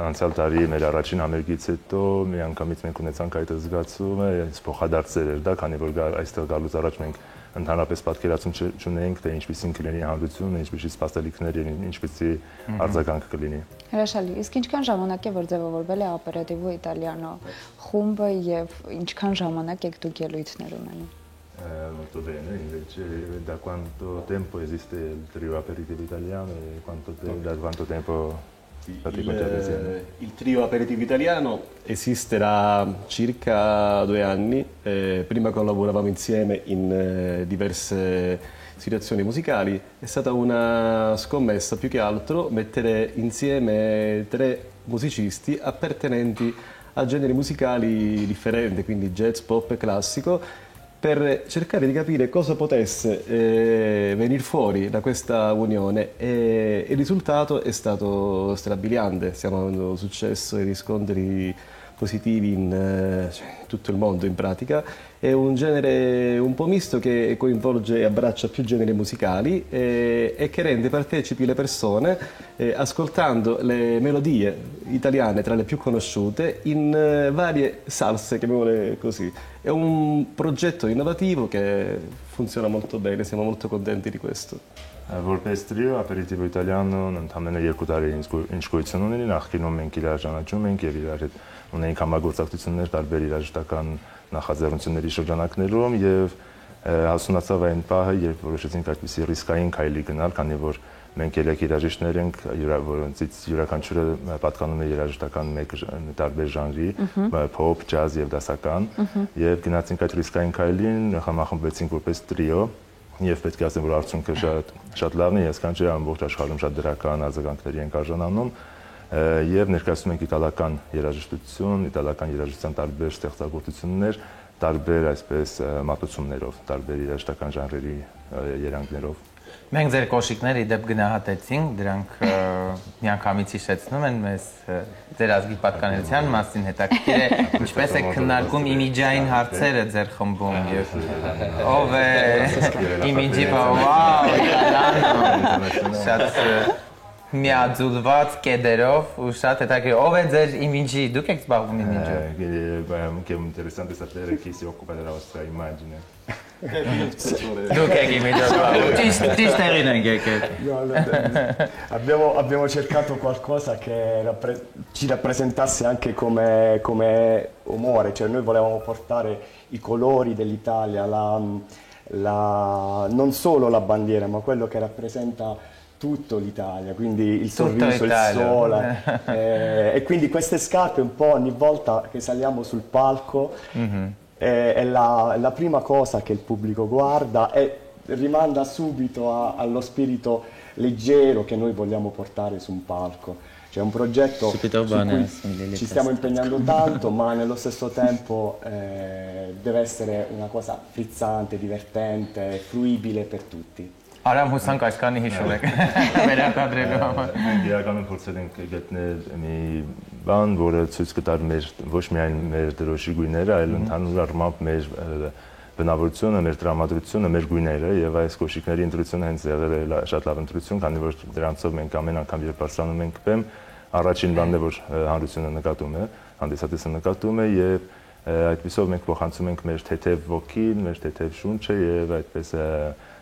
S10: անցյալ տարի մեր առաջին համերգից հետո մի անգամից մենք ունեցանք այդ զգացումը, այս փոխադարձեր էր դա, քանի որ այստեղ գալուց առաջ մենք ընդհանրապես պատկերացում չունեինք, թե ինչպիսին կլինի հանդիսությունը, ինչպիսի սպասելիքներ եւ ինչպիսի արձագանք կլինի։
S1: Հրաշալի։ Իսկ ինչքան ժամանակ է որ ձևավորվել է Aperitivo Italiano խումբը եւ ինչքան ժամանակ եք դուք ելույթներ ունենում։
S10: Molto bene, invece da quanto tempo esiste il trio Aperitivo Italiano e da quanto tempo fate concerti insieme?
S12: Il trio Aperitivo Italiano esiste da circa 2 anni, prima collaboravamo insieme in diverse situazioni musicali, è stata una scommessa più che altro mettere insieme 3 musicisti appartenenti a generi musicali differenti, quindi jazz, pop e classico, per cercare di capire cosa potesse venire fuori da questa unione e il risultato è stato strabiliante, stiamo avendo successo e riscontri positivi in tutto il mondo in pratica. È un genere un po' misto che coinvolge e abbraccia più generi musicali e che rende partecipi le persone ascoltando le melodie italiane tra le più conosciute in varie salse, chiamiamole così. È un progetto innovativo che funziona molto bene, siamo molto contenti di questo.
S10: Որպես տրիո ապերիտիվո իտալիանոն ընդամենը 2 տարի ինչ գոյություն ունի, նախկինում մենք իրար ճանաչում ենք եւ իրար հետ ունենք համագործակցություններ տարբեր երաժշտական նախաձեռնությունների շրջանակներում եւ հասունացավ այն պահը, երբ որոշեցինք այդպիսի ռիսկային քայլի գնալ, քանի որ մենք երեք երաժիշտներ ենք, որոնցից յուրաքանչյուրը պատկանում է երաժշտական մեկ տարբեր ժանրի, փոփ, ջազ եւ դասական, եւ գնացինք այդ ռիսկային քայլին, համախմբվեցինք որպես տրիո եւ պետք է ասեմ, որ արդյունքը շատ լավն է, ես կանչի ամբողջ աշխարհում շատ դրական արձագանքների են արժանանում եւ ներկայացնում ենք իտալական երաժշտություն, իտալական երաժշտության տարբեր ստեղծագործություններ, տարբեր այսպես մատուցումներով, տարբեր երաժշտական ժանրերի երանգներով։
S2: Մենք ձեր կոշիկները իդեպ գնահատեցինք, դրանք միանգամից հիշեցնում են մեզ ձեր ազգի պատկանելիության մասին, հետաքրքիր է ինչպես է քննարկում իմիջային հարցերը ձեր խմբում եւ ով է իմիջի վաու իտալիան շատ միաձուլված կեդերով ու շատ հետաքրքիր ով է ձեր իմիջի դուք եք զբաղվում իմիջով
S10: che è interessante sapere chi si occupa della vostra immagine.
S13: Abbiamo cercato qualcosa che ci rappresentasse anche come umore, cioè noi volevamo portare i colori dell'Italia, non solo la bandiera, ma quello che rappresenta tutto l'Italia, quindi il sorriso, il sole. E quindi queste scarpe un po' ogni volta che saliamo sul palco è la prima cosa che il pubblico guarda e rimanda subito allo spirito leggero che noi vogliamo portare su un palco. C'è un progetto su cui ci stiamo impegnando tanto, ma nello stesso tempo deve essere una cosa frizzante, divertente, fruibile per tutti.
S2: Արամ հուսանք այսքանի հիշում եք վերարտադրելու համար։
S10: Մենք իրականում փորձել ենք գտնել մի բան, որը ցույց կտար մեր ոչ միայն մեր դրոշի գույները, այլ ընդհանուր առմամբ մեր բնավորությունը, մեր տրամադրությունը, մեր գույները եւ այս կոշիկների ընտրությունը հենց եղել է շատ լավ ընտրություն, քանի որ դրանցով մենք ամեն անգամ երբ բարձրանում ենք բեմ, առաջին բանն է, որ հանրությունը նկատում է, հանդիսատեսը նկատում է եւ այդպեսով մենք փոխանցում ենք մեր թեթև ոգին, մեր թեթև շունչը եւ այդպես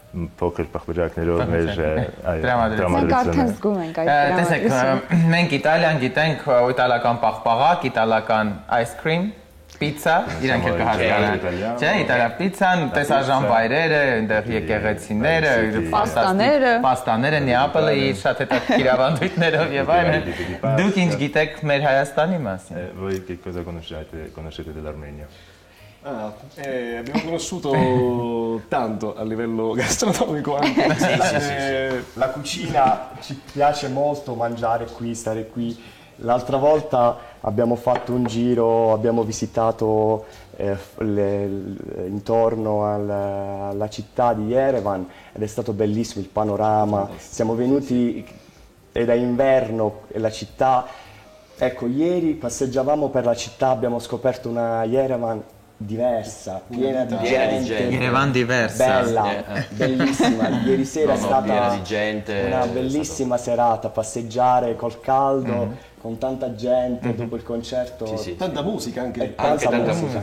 S10: փոքր պղպրակներով մեր
S1: Մենք արդեն զգում ենք այդ
S2: դրամատուրգիան։ Տեսեք, մենք Իտալիան գիտենք, իտալական պաղպաղակ, իտալական ice cream, pizza, իրանք էլ կհասկանան։ Չէ, իտալիա պիցան, տեսարժան վայրերը, այնտեղ եկեղեցիները, պաստաները, Նեապոլը իր շատ հետաքրքիր ավանդույթներով եւ այլն։ Դուք ինչ գիտեք մեր Հայաստանի մասին։
S10: Voi che cosa conoscete dell'Armenia?
S12: Abbiamo conosciuto tanto a livello gastronomico anche.
S13: Sì. La cucina ci piace molto, mangiare qui, stare qui. L'altra volta abbiamo fatto un giro, abbiamo visitato intorno alla città di Yerevan ed è stato bellissimo il panorama. Siamo venuti ed è inverno e la città. Ecco, ieri passeggiavamo per la città, abbiamo scoperto una Yerevan diversa, piena di gente, bella, bellissima. Ieri sera è stata una bellissima serata, passeggiare col caldo, con tanta gente dopo il concerto.
S12: Tanta musica anche.
S13: Tanta musica.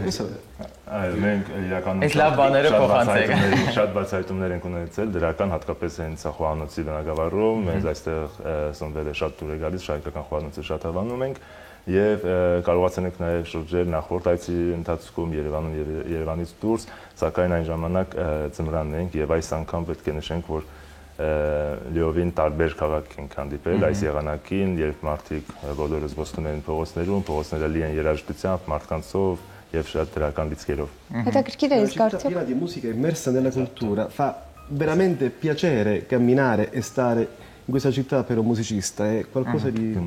S10: Մենք իրականում շատ բացահայտումներ ենք ունեցել դրական, հատկապես հենց խոհանոցի բնակավարում, մեզ այստեղ սնվել է շատ տուր է գալիս, շարքական խոհանոցը շատ հավանում ենք եւ կարողացել ենք նաեւ շրջել նախորդ այցի ընթացքում Երևանում եւ Երևանից դուրս, սակայն այն ժամանակ ծմրանն ենք եւ այս անգամ պետք է նշենք, որ լիովին տարբեր քաղաք ենք հանդիպել այս եղանակին, երբ մարդիկ բոլորը զբոսնում են փողոցներում, փողոցները լի են երաժշտությամբ, մարդկանցով եւ շատ դրական լիցքերով։
S1: Հետաքրքիր է իսկ արդյոք
S12: piena di musica immersa nella cultura, fa veramente piacere camminare e stare in questa città per un musicista, è qualcosa di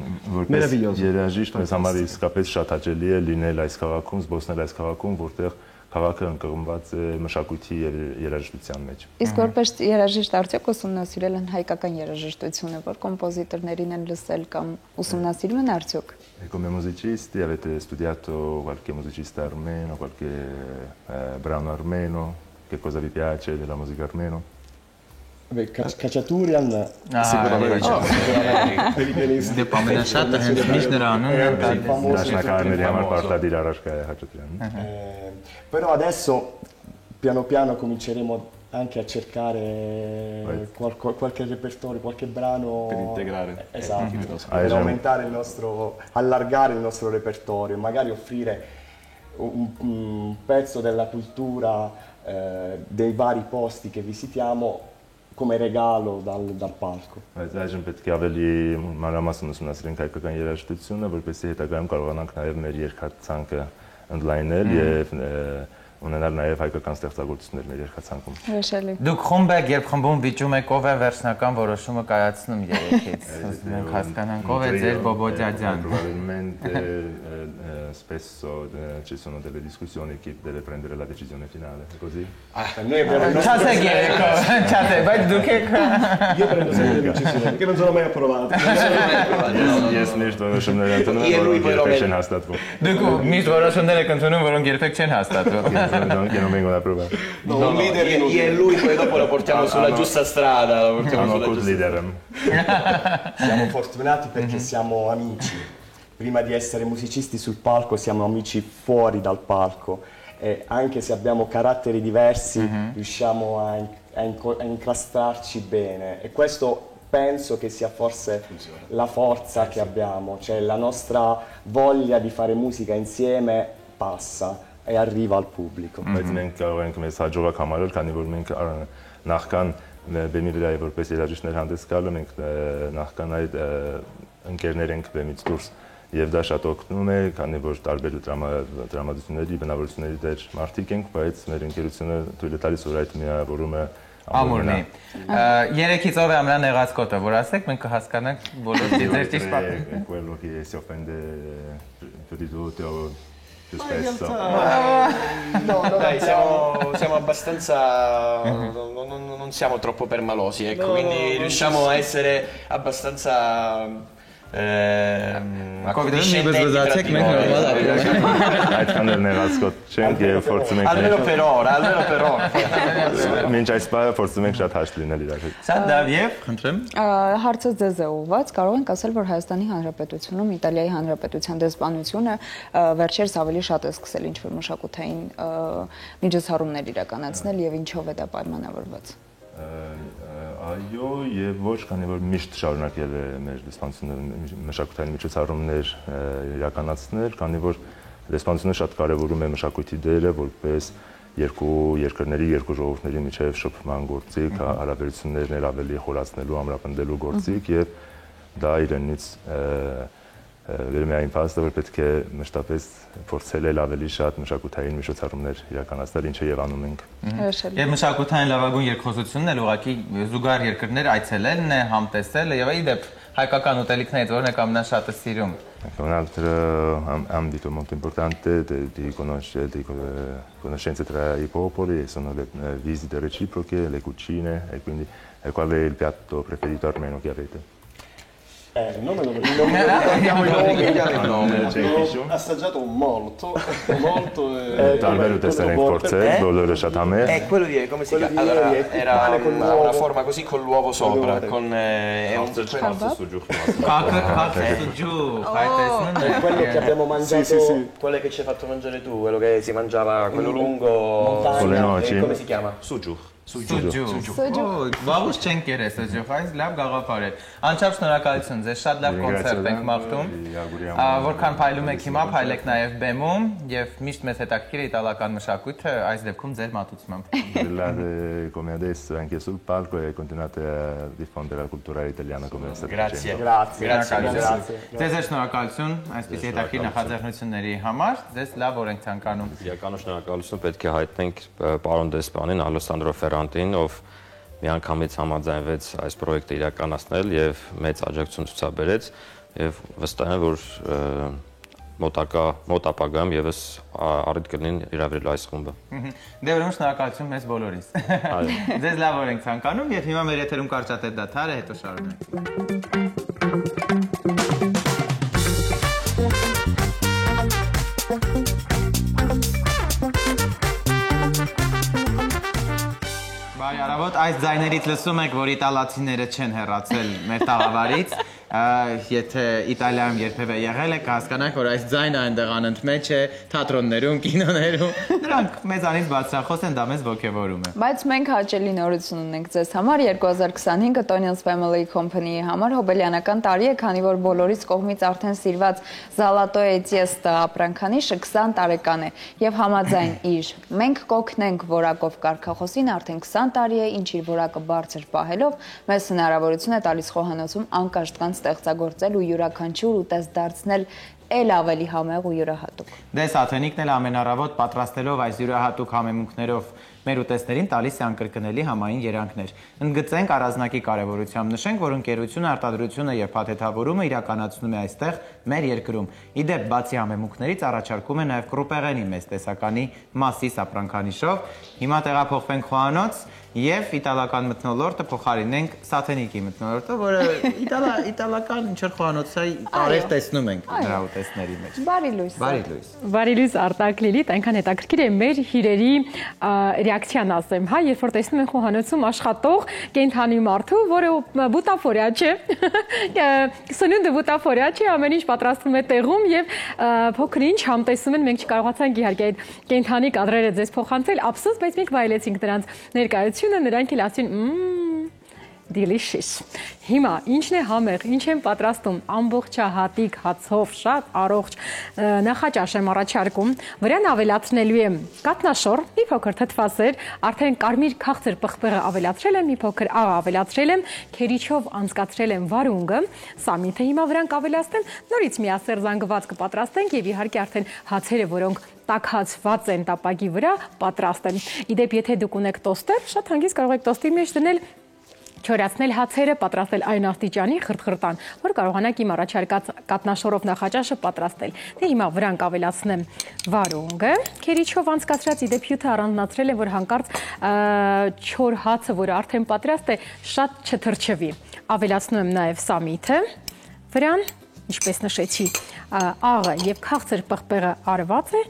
S12: meraviglioso.
S10: Երաժիշտ մեզ համար իսկապես շատ հաճելի է լինել այս քաղաքում, զբոսնել այս քաղաքում, որտեղ քաղաքը ընկղմված է մշակույթի եւ երաժշտության մեջ։
S1: Իսկ որպես երաժիշտ արդյոք ուսումնասիրել են հայկական երաժշտությունը, որ կոմպոզիտորներին են лысել կամ ուսումնասիրում են արդյոք։
S10: Come musicisti avete studiato qualche musicista armeno, qualche brano armeno? Che cosa vi piace della musica armeno?
S13: Khachaturian
S2: sicuramente. Դե ամենաշատը հենց միշտ նրա անունը
S10: Նաշնակալների համար պարտադիր առարկա է Khachaturian։
S13: Però adesso piano piano cominceremo anche a cercare qualche repertorio, qualche brano
S12: per integrare.
S13: Esatto, per aumentare il nostro, allargare il nostro repertorio, magari offrire un pezzo della cultura dei vari posti che visitiamo come regalo dal palco.
S10: Այժմ պետք է ավելի մանրամասն ուսումնասիրենք հայկական երաժշտությունը, որպեսզի հետագայում կարողանանք նաև մեր երկաթցանկը ընդլայնել եւ ունենալ նաև հայկական ստեղծագործություններ մեր երկաթցանկում։
S1: Հրաշալի։
S2: Դուք խումբ եք, երբ խմբում վիճում եք, ով է վերջնական որոշումը կայացնում երեքից։ Մենք հասկանանք ով է ձեր Բոբոջաջան։
S10: Probabilmente spesso ci sono delle discussioni chi deve prendere la decisione finale, così?
S13: Noi abbiamo
S2: Չասեք երեկո, չասեք, բայց դուք եք
S13: Io prendo sempre le decisioni, che non sono mai approvato.
S10: Ես միշտ որոշումներ եմ ընդունում, որոնք երբեք չեն հաստատվում։
S2: Դուք միշտ որոշումներ եք ընդունում, որոնք երբեք չեն հաստատվում։
S10: Che non vengono approvati.
S11: No, io e lui poi dopo lo portiamo sulla giusta strada, lo portiamo sulla giusta
S10: strada.
S13: Siamo fortunati perché siamo amici. Prima di essere musicisti sul palco siamo amici fuori dal palco e anche se abbiamo caratteri diversi riusciamo a incastrarci bene e questo penso che sia forse la forza che abbiamo, cioè la nostra voglia di fare musica insieme passa e arriva al pubblico.
S10: Բայց մենք կարող ենք մեզ հաջողակ համարել, քանի որ մենք նախքան բեմի վրա որպես երաժիշտներ հանդես գալու մենք նախքան այդ ընկերներ ենք բեմից դուրս եւ դա շատ օգնում է, քանի որ տարբեր դրամատուրգների, բնավորությունների դեր մարդիկ ենք, բայց մեր ընկերությունը թույլ է տալիս որ այդ միավորումը
S2: ամուրն է։ Երեքից ով է ամենանեղացկոտը, որ ասեք, մենք կհասկանանք բոլոր ձեր ճիշտ պատմը։
S10: Quello che si offende più di tutti o più spesso.
S11: Dai, siamo abbastanza non siamo troppo permalosi, ecco, quindi riusciamo a essere abbastanza
S10: Almeno
S11: per ora.
S10: Մինչ այս պահը փորձում ենք շատ հաշտ լինել իրար հետ։
S2: Սանդավ եւ խնդրեմ։
S1: Հարցը ձեզ է ուղղված, կարող ենք ասել, որ Հայաստանի Հանրապետությունում Իտալիայի Հանրապետության դեսպանությունը վերջերս ավելի շատ է սկսել ինչ-որ մշակութային միջոցառումներ իրականացնել եւ ինչով է դա պայմանավորված։
S10: Այո, եւ ոչ, քանի որ միշտ շարունակել է մեր դեսպանությունը մշակութային միջոցառումներ իրականացնել, քանի որ դեսպանությունը շատ կարեւորում է մշակույթի դերը որպես երկու երկրների, երկու ժողովուրդների միջև շփման գործիք, հարաբերություններն ավելի խորացնելու, ամրապնդելու գործիք եւ դա իրենից վերմիային փաստը որ պետք է մշտապես փորձել ավելի շատ մշակութային միջոցառումներ իրականացնել, ինչը եւ անում ենք։
S2: Եվ մշակութային լավագույն երկխոսությունն էլ ուղղակի զուգահեռ երկրներ այցելելն է, համտեսելը եւ ի դեպ հայկական ուտելիքներից որն եք ամենաշատը սիրում։
S10: Un altro ambito molto importante di conoscenze tra i popoli sono le visite reciproche, le cucine e quindi qual è il piatto preferito armeno che avete?
S13: Il nome lo abbiamo il nome. Ho assaggiato molto
S10: Talvez testare in forze, quello շատ համեղ։
S11: Quello di come si chiama? Allora, era una forma così con l'uovo sopra, con
S13: quello che abbiamo mangiato,
S11: quello che ci hai fatto mangiare tu, quello che si mangiava, quello lungo,
S10: con le noci.
S11: Come si chiama? Sujuk.
S2: Վաղուց չենք կերես սուջուխ, այս լավ գաղափար է։ Անչափ շնորհակալություն ձեզ, շատ լավ կոնցերտ ենք մաղթում։ Որքան փայլում եք հիմա, փայլեք նաև բեմում եւ միշտ մեզ հետաքրքիր է իտալական մշակույթը, այս դեպքում ձեր մատուցմամբ։
S10: Brillate come adesso anche sul palco e continuate a diffondere la cultura italiana come state facendo.
S2: Grazie. Ձեզ շնորհակալություն այսպես հետաքրքիր նախաձեռնությունների համար, ձեզ լավ օր ենք ցանկանում։
S9: Իրականում շնորհակալություն պետք է հայտնենք պարոն դեսպանին Ալեսանդրո Ֆերանտին, ով միանգամից համաձայնվեց այս պրոյեկտը իրականացնել եւ մեծ աջակցություն ցուցաբերեց եւ վստահ եմ որ մոտ ապագայում եւս առիթ կլինեն հրավիրելու այս խումբը։
S2: Դե ուրեմն շնորհակալություն մեզ բոլորիս։ Ձեզ լավ օր ենք ցանկանում եւ հիմա մեր եթերում կարճատև դադարը, հետո շարունակենք։ Բարի առավոտ, այս ձայներից լսում եք, որ իտալացիները չեն հեռացել մեր տաղավարից, եթե Իտալիայում երբևէ եղել եք, հասկանաք, որ այս ձայնը այնտեղ անընդմեջ է, թատրոններում, կինոներում, նրանք մեզանից բարձրախոս են, դա մեզ ոգևորում է։
S1: Բայց մենք հաճելի նորություն ունենք ձեզ համար, 2025-ը Tony's Family Company-ի համար հոբելյանական տարի է, քանի որ բոլորից կողմից արդեն սիրված Zalatoe Tiesto ապրանքանիշը 20 տարեկան է եւ համաձայն իր մենք կօգնենք որակով կարգախոսին արդեն 20 տարի է, ինչ իր որակը բարձր պահելով, մեզ հնարավորություն է տալիս խոհանոցում անկաշտկան ստեղծագործել ու յուրաքանչյուր ուտեստ դարձնել էլ ավելի համեղ ու յուրահատուկ։
S2: Դե Սաթենիկն էլ ամեն առավոտ պատրաստելով այս յուրահատուկ համեմունքներով մեր ուտեստներին տալիս է անկրկնելի համային երանգներ։ Ընդգծենք առանձնակի կարևորությամբ նշենք, որ ընկերությունը արտադրությունը եւ փաթեթավորումը իրականացնում է այստեղ մեր երկրում։ Իդեպ բացի համեմունքներից առաջարկում է նաեւ կրուպեղենի մեծ տեսականի Մասիս ապրանքանիշով։ Հիմա տեղափոխվենք խոհանոց եւ իտալական մթնոլորտը փոխարինենք Սաթենիկի մթնոլորտը, որը իտալական ինչ-որ խոհանոցի տարեր տեսնում ենք նրա ուտեստների մեջ։
S1: Բարի լույս։
S2: Բարի լույս։
S3: Բարի լույս Արտակ Լիլիթ, այնքան հետաքրքիր է մեր հյուրերի ռեակցիան ասեմ, հա, երբ որ տեսնում են խոհանոցում աշխատող կենդանի մարդու, որը բուտաֆորիա չէ, սնունդը բուտաֆորիա չէ, ամեն ինչ պատրաստվում է տեղում եւ փոքր ինչ համտեսում են, մենք չկարողացանք իհարկե այդ կենդանի կադրերը ձեզ փոխանցել, ափսոս, բայց մենք վայելեցինք նրանց ներկայությունը, նրանք էլ ասին delicious։ Հիմա ինչն է համեղ, ինչ են պատրաստում, ամբողջահատիկ հացով, շատ առողջ նախաճաշ եմ առաջարկում, վրան ավելացնելու եմ կատնաշոր, մի փոքր թթվասեր, արդեն կարմիր քաղցր պղպեղը ավելացրել եմ, մի փոքր աղ ավելացրել եմ, քերիչով անցկացրել եմ վարունգը, սամիթը հիմա վրան կավելացնեմ, նորից միասեռ զանգված կպատրաստենք եւ իհարկե արդեն հացերը, որոնք տաքացված են տապակի վրա, պատրաստ են։ Իդեպ եթե դուք ունեք տոստեր, շատ հանգիստ կարող եք տոստի մեջ դնել չորացնել հացերը, պատրաստել այն աստիճանի խրթխրտան, որ կարողանաք իմ առաջարկած կատնաշորով նախաճաշը պատրաստել։ Դե հիմա վրան կավելացնեմ վարունգը, քերիչով անցկացրած իդեպ հյութը առանձնացրել եմ, որ հանկարծ չոր հացը, որը արդեն պատրաստ է, շատ չթրջվի։ Ավելացնում եմ նաև սամիթը, վրան, ինչպես նշեցի, աղը եւ քաղցր պղպեղը արված է,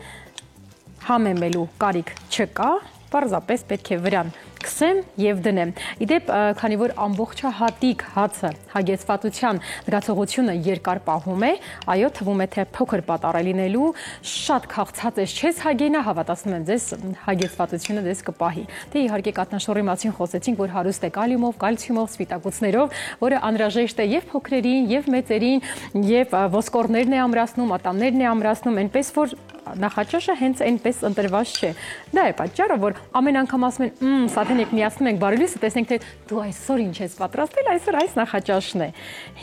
S3: համեմելու կարիք չկա, պարզապես պետք է վրան կսեմ եւ դնեմ։ Իդեպ, քանի որ ամբողջահատիկ հացը հագեցվածության զգացողությունը երկար պահում է, այո, թվում է թե փոքր պատառ է լինելու, շատ քաղցած ես չես հագենա, հավատացնում եմ ձեզ հագեցվածությունը ձեզ կպահի։ Դե իհարկե կատնաշորի մասին խոսեցինք, որ հարուստ է կալիումով, կալցիումով, սպիտակուցներով, որը անհրաժեշտ է եւ փոքրերին, եւ մեծերին, եւ ոսկորներն է ամրացնում, ատամներն է ամրացնում, այնպես որ նախաճաշը հենց այնպես ընտրված չէ։ Դա է պատճառը, որ ամեն անգամ ասում են, Սաթենիկ, միացնում ենք բարի լույսը, տեսնենք թե դու այսօր ինչ ես պատրաստել, այսօր այս նախաճաշն է։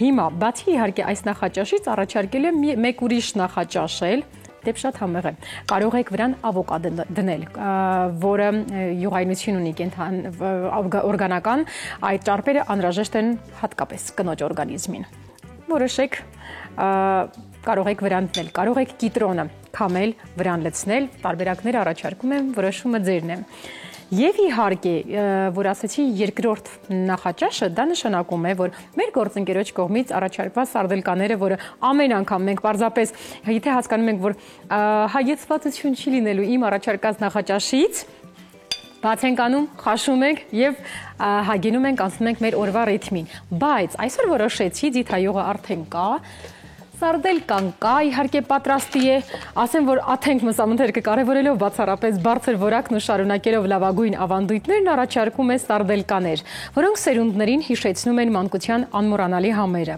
S3: Հիմա, բացի իհարկե այս նախաճաշից առաջարկել եմ մեկ ուրիշ նախաճաշել, դեպ շատ համեղ է։ Կարող եք վրան ավոկադո դնել, որը յուղայնություն ունի օրգանական, այդ ճարպերը անհրաժեշտ են հատկապես կնոջ օրգանիզմին։ Որոշեք կարող եք վրան դնել, կարող եք կիտրոնը քամել, վրան լցնել, տարբերակներ առաջարկում եմ, որոշումը ձերն է։ Եվ իհարկե, որ ասացի երկրորդ նախաճաշը, դա նշանակում է, որ մեր գործընկերոջ կողմից առաջարկված սարդելկաները, որը ամեն անգամ մենք պարզապես, եթե հասկանում ենք, որ հագեցվածություն չի լինելու իմ առաջարկած նախաճաշից, բաց ենք անում, խաշում ենք եւ հագենում ենք, անցնում ենք մեր օրվա ռիթմին։ Բայց այսօր որոշեցի, ձիթայուղը արդեն կա, սարդելկան կա, իհարկե պատրաստի է, ասեմ, որ աթենք մսամթերքը կարևորելով բացառապես բարձր որակն ու շարունակելով լավագույն ավանդույթներն առաջարկում է սարդելկաներ, որոնք սերունդներին հիշեցնում են մանկության անմոռանալի համերը։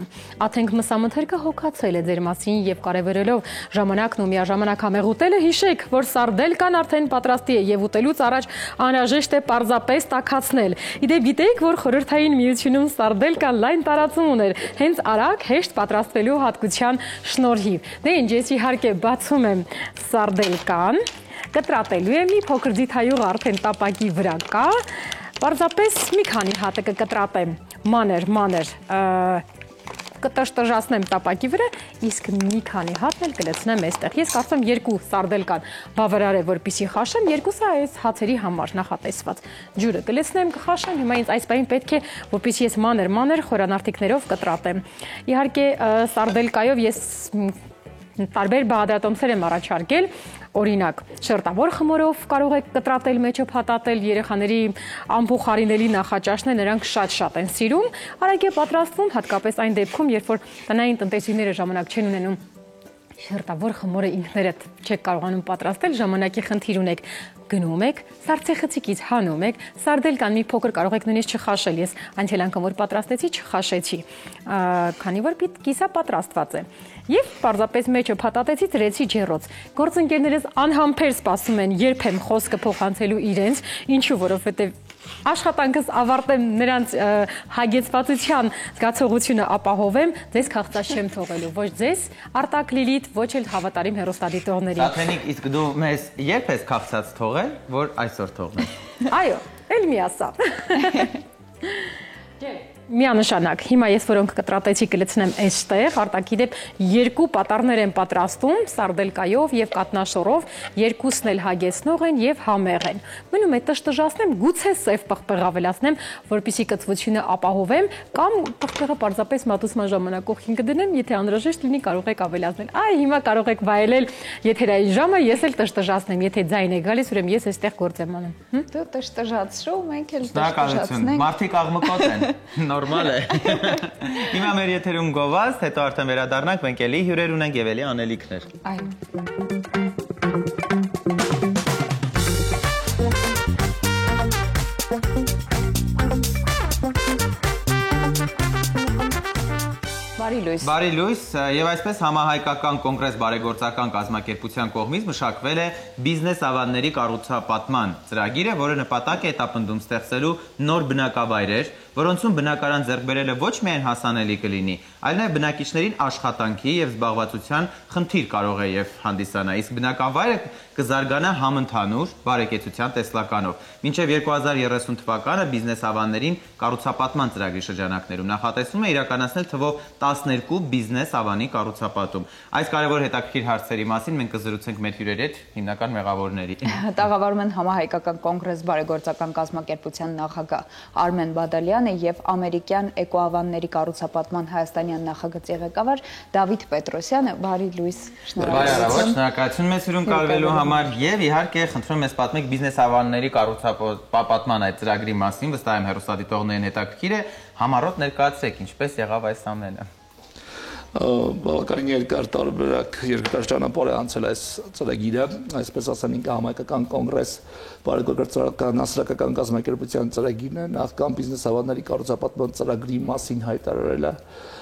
S3: Աթենք մսամթերքը հոգացել է ձեր մասին եւ կարևորելով ժամանակն ու միաժամանակ համեղ ուտելը, հիշեք, որ սարդելկան արդեն պատրաստի է եւ ուտելուց առաջ անհրաժեշտ է պարզապես տաքացնել։ Իդեպ գիտեք, որ խորհրդային միությունում սարդելկան լայն տարածում ուներ, հենց արագ հեշտ պատրաստվելու հատկության շնորհիվ։ Դե ինչ, ես իհարկե բացում եմ սարդելկան, կտրատելու եմ, մի փոքր ձիթայուղը արդեն տապակի վրա կա, պարզապես մի քանի հատը կկտրատեմ մանր կտշտժացնեմ տապակի վրա, իսկ մի քանի հատն էլ կլցնեմ այստեղ։ Ես կարծում եմ 2 սարդելկան բավարար է, որպեսզի խաշեմ, 2-ը այս հացերի համար նախատեսված։ Ջուրը կլցնեմ, կխաշեմ, հիմա ինձ այս բանին պետք է, որպեսզի ես մանր խորանարդիկներով կտրատեմ։ Իհարկե, սարդելկայով ես տարբեր բաղադրատոմսեր եմ առաջարկել, օրինակ, շերտավոր խմորով կարող եք կտրատել, մեջը փաթաթել, երեխաների անփոխարինելի նախաճաշն է, նրանք շատ են սիրում, արագ է պատրաստվում, հատկապես այն դեպքում, երբ որ տնային տնտեսուհիները ժամանակ չեն ունենում շերտավոր խմորը ինքներդ չեք կարողանում պատրաստել, ժամանակի խնդիր ունեք, գնում եք, սառցեխցիկից հանում եք, սարդելկան մի փոքր կարող եք նույնիսկ չխաշել, ես անցյալ անգամ որ պատրաստեցի, չխաշեցի, քանի որ կիսա պատրաստված է։ Եվ պարզապես մեջը փաթաթեցի, ծրեցի ջեռոց։ Գործընկերներս անհամբեր սպասում են, երբ եմ խոսքը փոխանցելու իրենց, ինչու, որովհետև աշխատանքս ավարտեմ, նրանց հագեցվածության զգացողությունը ապահովեմ, ձեզ քաղցած չեմ թողելու, ոչ ձեզ, Արտակ Լիլիթ, ոչ էլ հավատարիմ հեռուստադիտողների։
S2: Սաթենիկ, իսկ դու մեզ երբ ես քաղցած թողել, որ այսօր թողնես։
S3: Այո, էլ մի ասա։ Միանշանակ, հիմա ես որոնք կտրատեցի կլցնեմ այստեղ, Արտակի դեպ 2 պատառներ են պատրաստում, սարդելկայով եւ կատնաշորով, 2-ն էլ հագեցնող են եւ համեղ են։ Մնում է տշտժացնեմ, գուցե սև պղպեղ ավելացնեմ, որպեսզի կծվությունը ապահովեմ, կամ պղպեղը պարզապես մատուցման ժամանակ կողքին կդնեմ, եթե անհրաժեշտ լինի կարող եք ավելացնել։ Այ հիմա կարող եք վայելել եթերային ժամը, ես էլ տշտժացնեմ, եթե ձայն է գալիս, ուրեմն ես այստեղ գործ եմ անում։
S1: Դու տշտժացրու, մենք էլ տշտժացնենք։
S2: Մարդիկ աղմկոտ են։ Նորմալ է։ Հիմա մեր եթերում գովազդ, հետո արդեն վերադառնանք, մենք էլի հյուրեր ունենք եւ էլի անելիքներ։ Բարի լույս, եւ այսպես համահայկական կոնգրես բարեգործական կազմակերպության կողմից մշակվել է բիզնես ավանների կառուցապատման ծրագիրը, որը նպատակ է հետապնդում ստեղծելու նոր բնակավայրեր, որոնցում բնակարան ձեռք բերելը ոչ միայն հասանելի կլինի, այլ նաև բնակիչներին աշխատանքի եւ զբաղվածության խնդիր կարող է եւ հանդիսանա, իսկ բնակավայրը կզարգանա համընդհանուր բարեկեցության տեսլականով։ Մինչև 2030 թվականը բիզնես ավաններին կառուցապատման ծրագրի շրջանակներում նախատեսվում է իրականացնել թվով 12 բիզնես ավանի կառուցապատում։ Այս կարևոր հետաքրքիր հարցերի մասին մենք կզրուցենք մեր հյուրերի հետ, հիմնական մեղավորների։
S1: Տաղավարում են համահայկական կոնգրես բարեգործական կազմակերպության նախագահ Արմեն Բադալյանը եւ ամերիկյան էկոավանների կառուցապատման հայաստանյան նախագծի ղեկավար Դավիթ Պետրոսյանը։ Բարի լույս,
S2: շնորհակալություն մեզ հյուրում կալվելու համար եւ իհարկե խնդրում եմ ես պատմեք բիզնես ավանների կառուցապատման այդ ծրագրի մասին, վստահ եմ հեռուստադիտողներին հետաքրքիր է, համառոտ ներկայացրեք ինչպես եղավ այս ամենը։
S14: Բավականին երկար ճանապարհ է անցել այս ծրագիրը, այսպես ասենք համայնքական կոնգրես բարեգործական հասարակական կազմակերպության ծրագիրն է, նախքան բիզնես ավանների կառուցապատման ծրագրի մասին հայտարարելը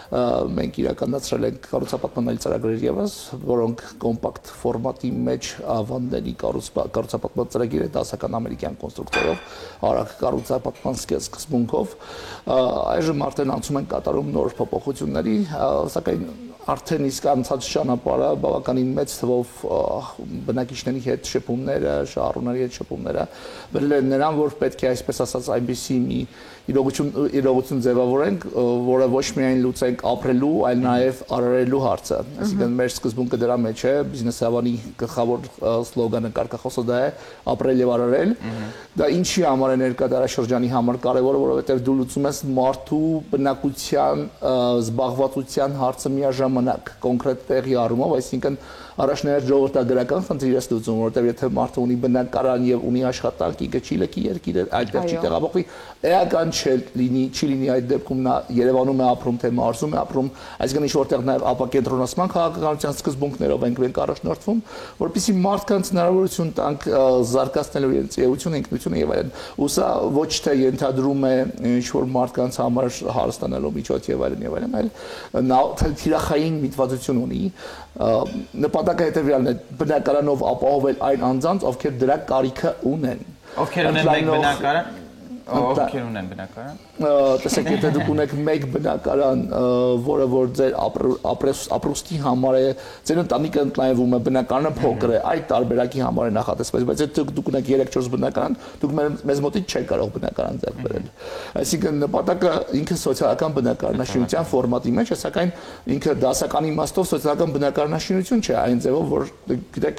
S14: մենք իրականացրել ենք կառուցապատման այլ ծրագրեր եւս, որոնք կոմպակտ ֆորմատի մեջ ավանների կառուցապատման ծրագիր է դասական ամերիկյան կոնստրուկտորով, արագ կառուցապատման սկզբունքով, այժմ արդեն անցում են կատարում նոր փոփոխությունների, սակայն արդեն իսկ անցած ճանապարհը բավականին մեծ թվով բնակիչների հետ շփումները, շահառուների հետ շփումները բերել են նրան, որ պետք է այսպես ասած այնպիսի մի իրողություն ձևավորենք, որը ոչ միայն լուծենք ապրելու, այլ նաև արարելու հարցը։ Այսինքն մեր սկզբունքը դրա մեջ է, բիզնես ավանի գլխավոր սլոգանը կարգախոսը դա է, ապրել եւ արարել։ Դա ինչի համար է ներկա դարաշրջանի համար կարևոր, որովհետեւ դու լուծում ես մարդու բնակության զբաղվածության հարցը միաժամանակ կոնկրետ տեղի առումով, այսինքն առաջներս ժողովրդագրական խնդիր է ստուգում, որովհետև եթե մարդը ունի բնակարան եւ ունի աշխատանք, ինքը չի լքի երկիրը, այդտեղ չի տեղափոխվի, էական չի լինի այդ դեպքում նա Երևանում է ապրում, թե մարզում է ապրում, այսինքն ինչ որտեղ նաեւ ապակենտրոնացման քաղաքականության սկզբունքներով ենք առաջնորդվում, որպեսզի մարդկանց հնարավորություն տանք զարգացնելու իրենց էությունը, ինքնությունը եւ այլն։ Ու սա ոչ թե ենթադրում է ինչ որ մարդկանց համար հարստանալու միջոց եւ այլն, այլ նա թիրախային միտվածություն ունի նպատակը հետևյալն է բնակարանով ապահովել այն անձանց, ովքեր դրա կարիքը ունեն։
S2: Ովքեր ունեն մեկ բնակարան։ Ովքեր ունեն բնակարան։
S14: Տեսեք, եթե դուք ունեք մեկ բնակարան, որը որ ձեր ապրուստի համար է, ձեր ընտանիքը ընդլայնվում է, բնակարանը փոքր է, այդ տարբերակի համար է նախատեսված, բայց եթե դուք ունեք 3-4 բնակարան, դուք մեզ մոտից չեք կարող բնակարան ձեռք բերել։ Այսինքն նպատակը ինքը սոցիալական բնակարանաշինության ֆորմատի մեջ է, սակայն ինքը դասական իմաստով սոցիալական բնակարանաշինություն չէ, այն ձևով, որ գիտեք,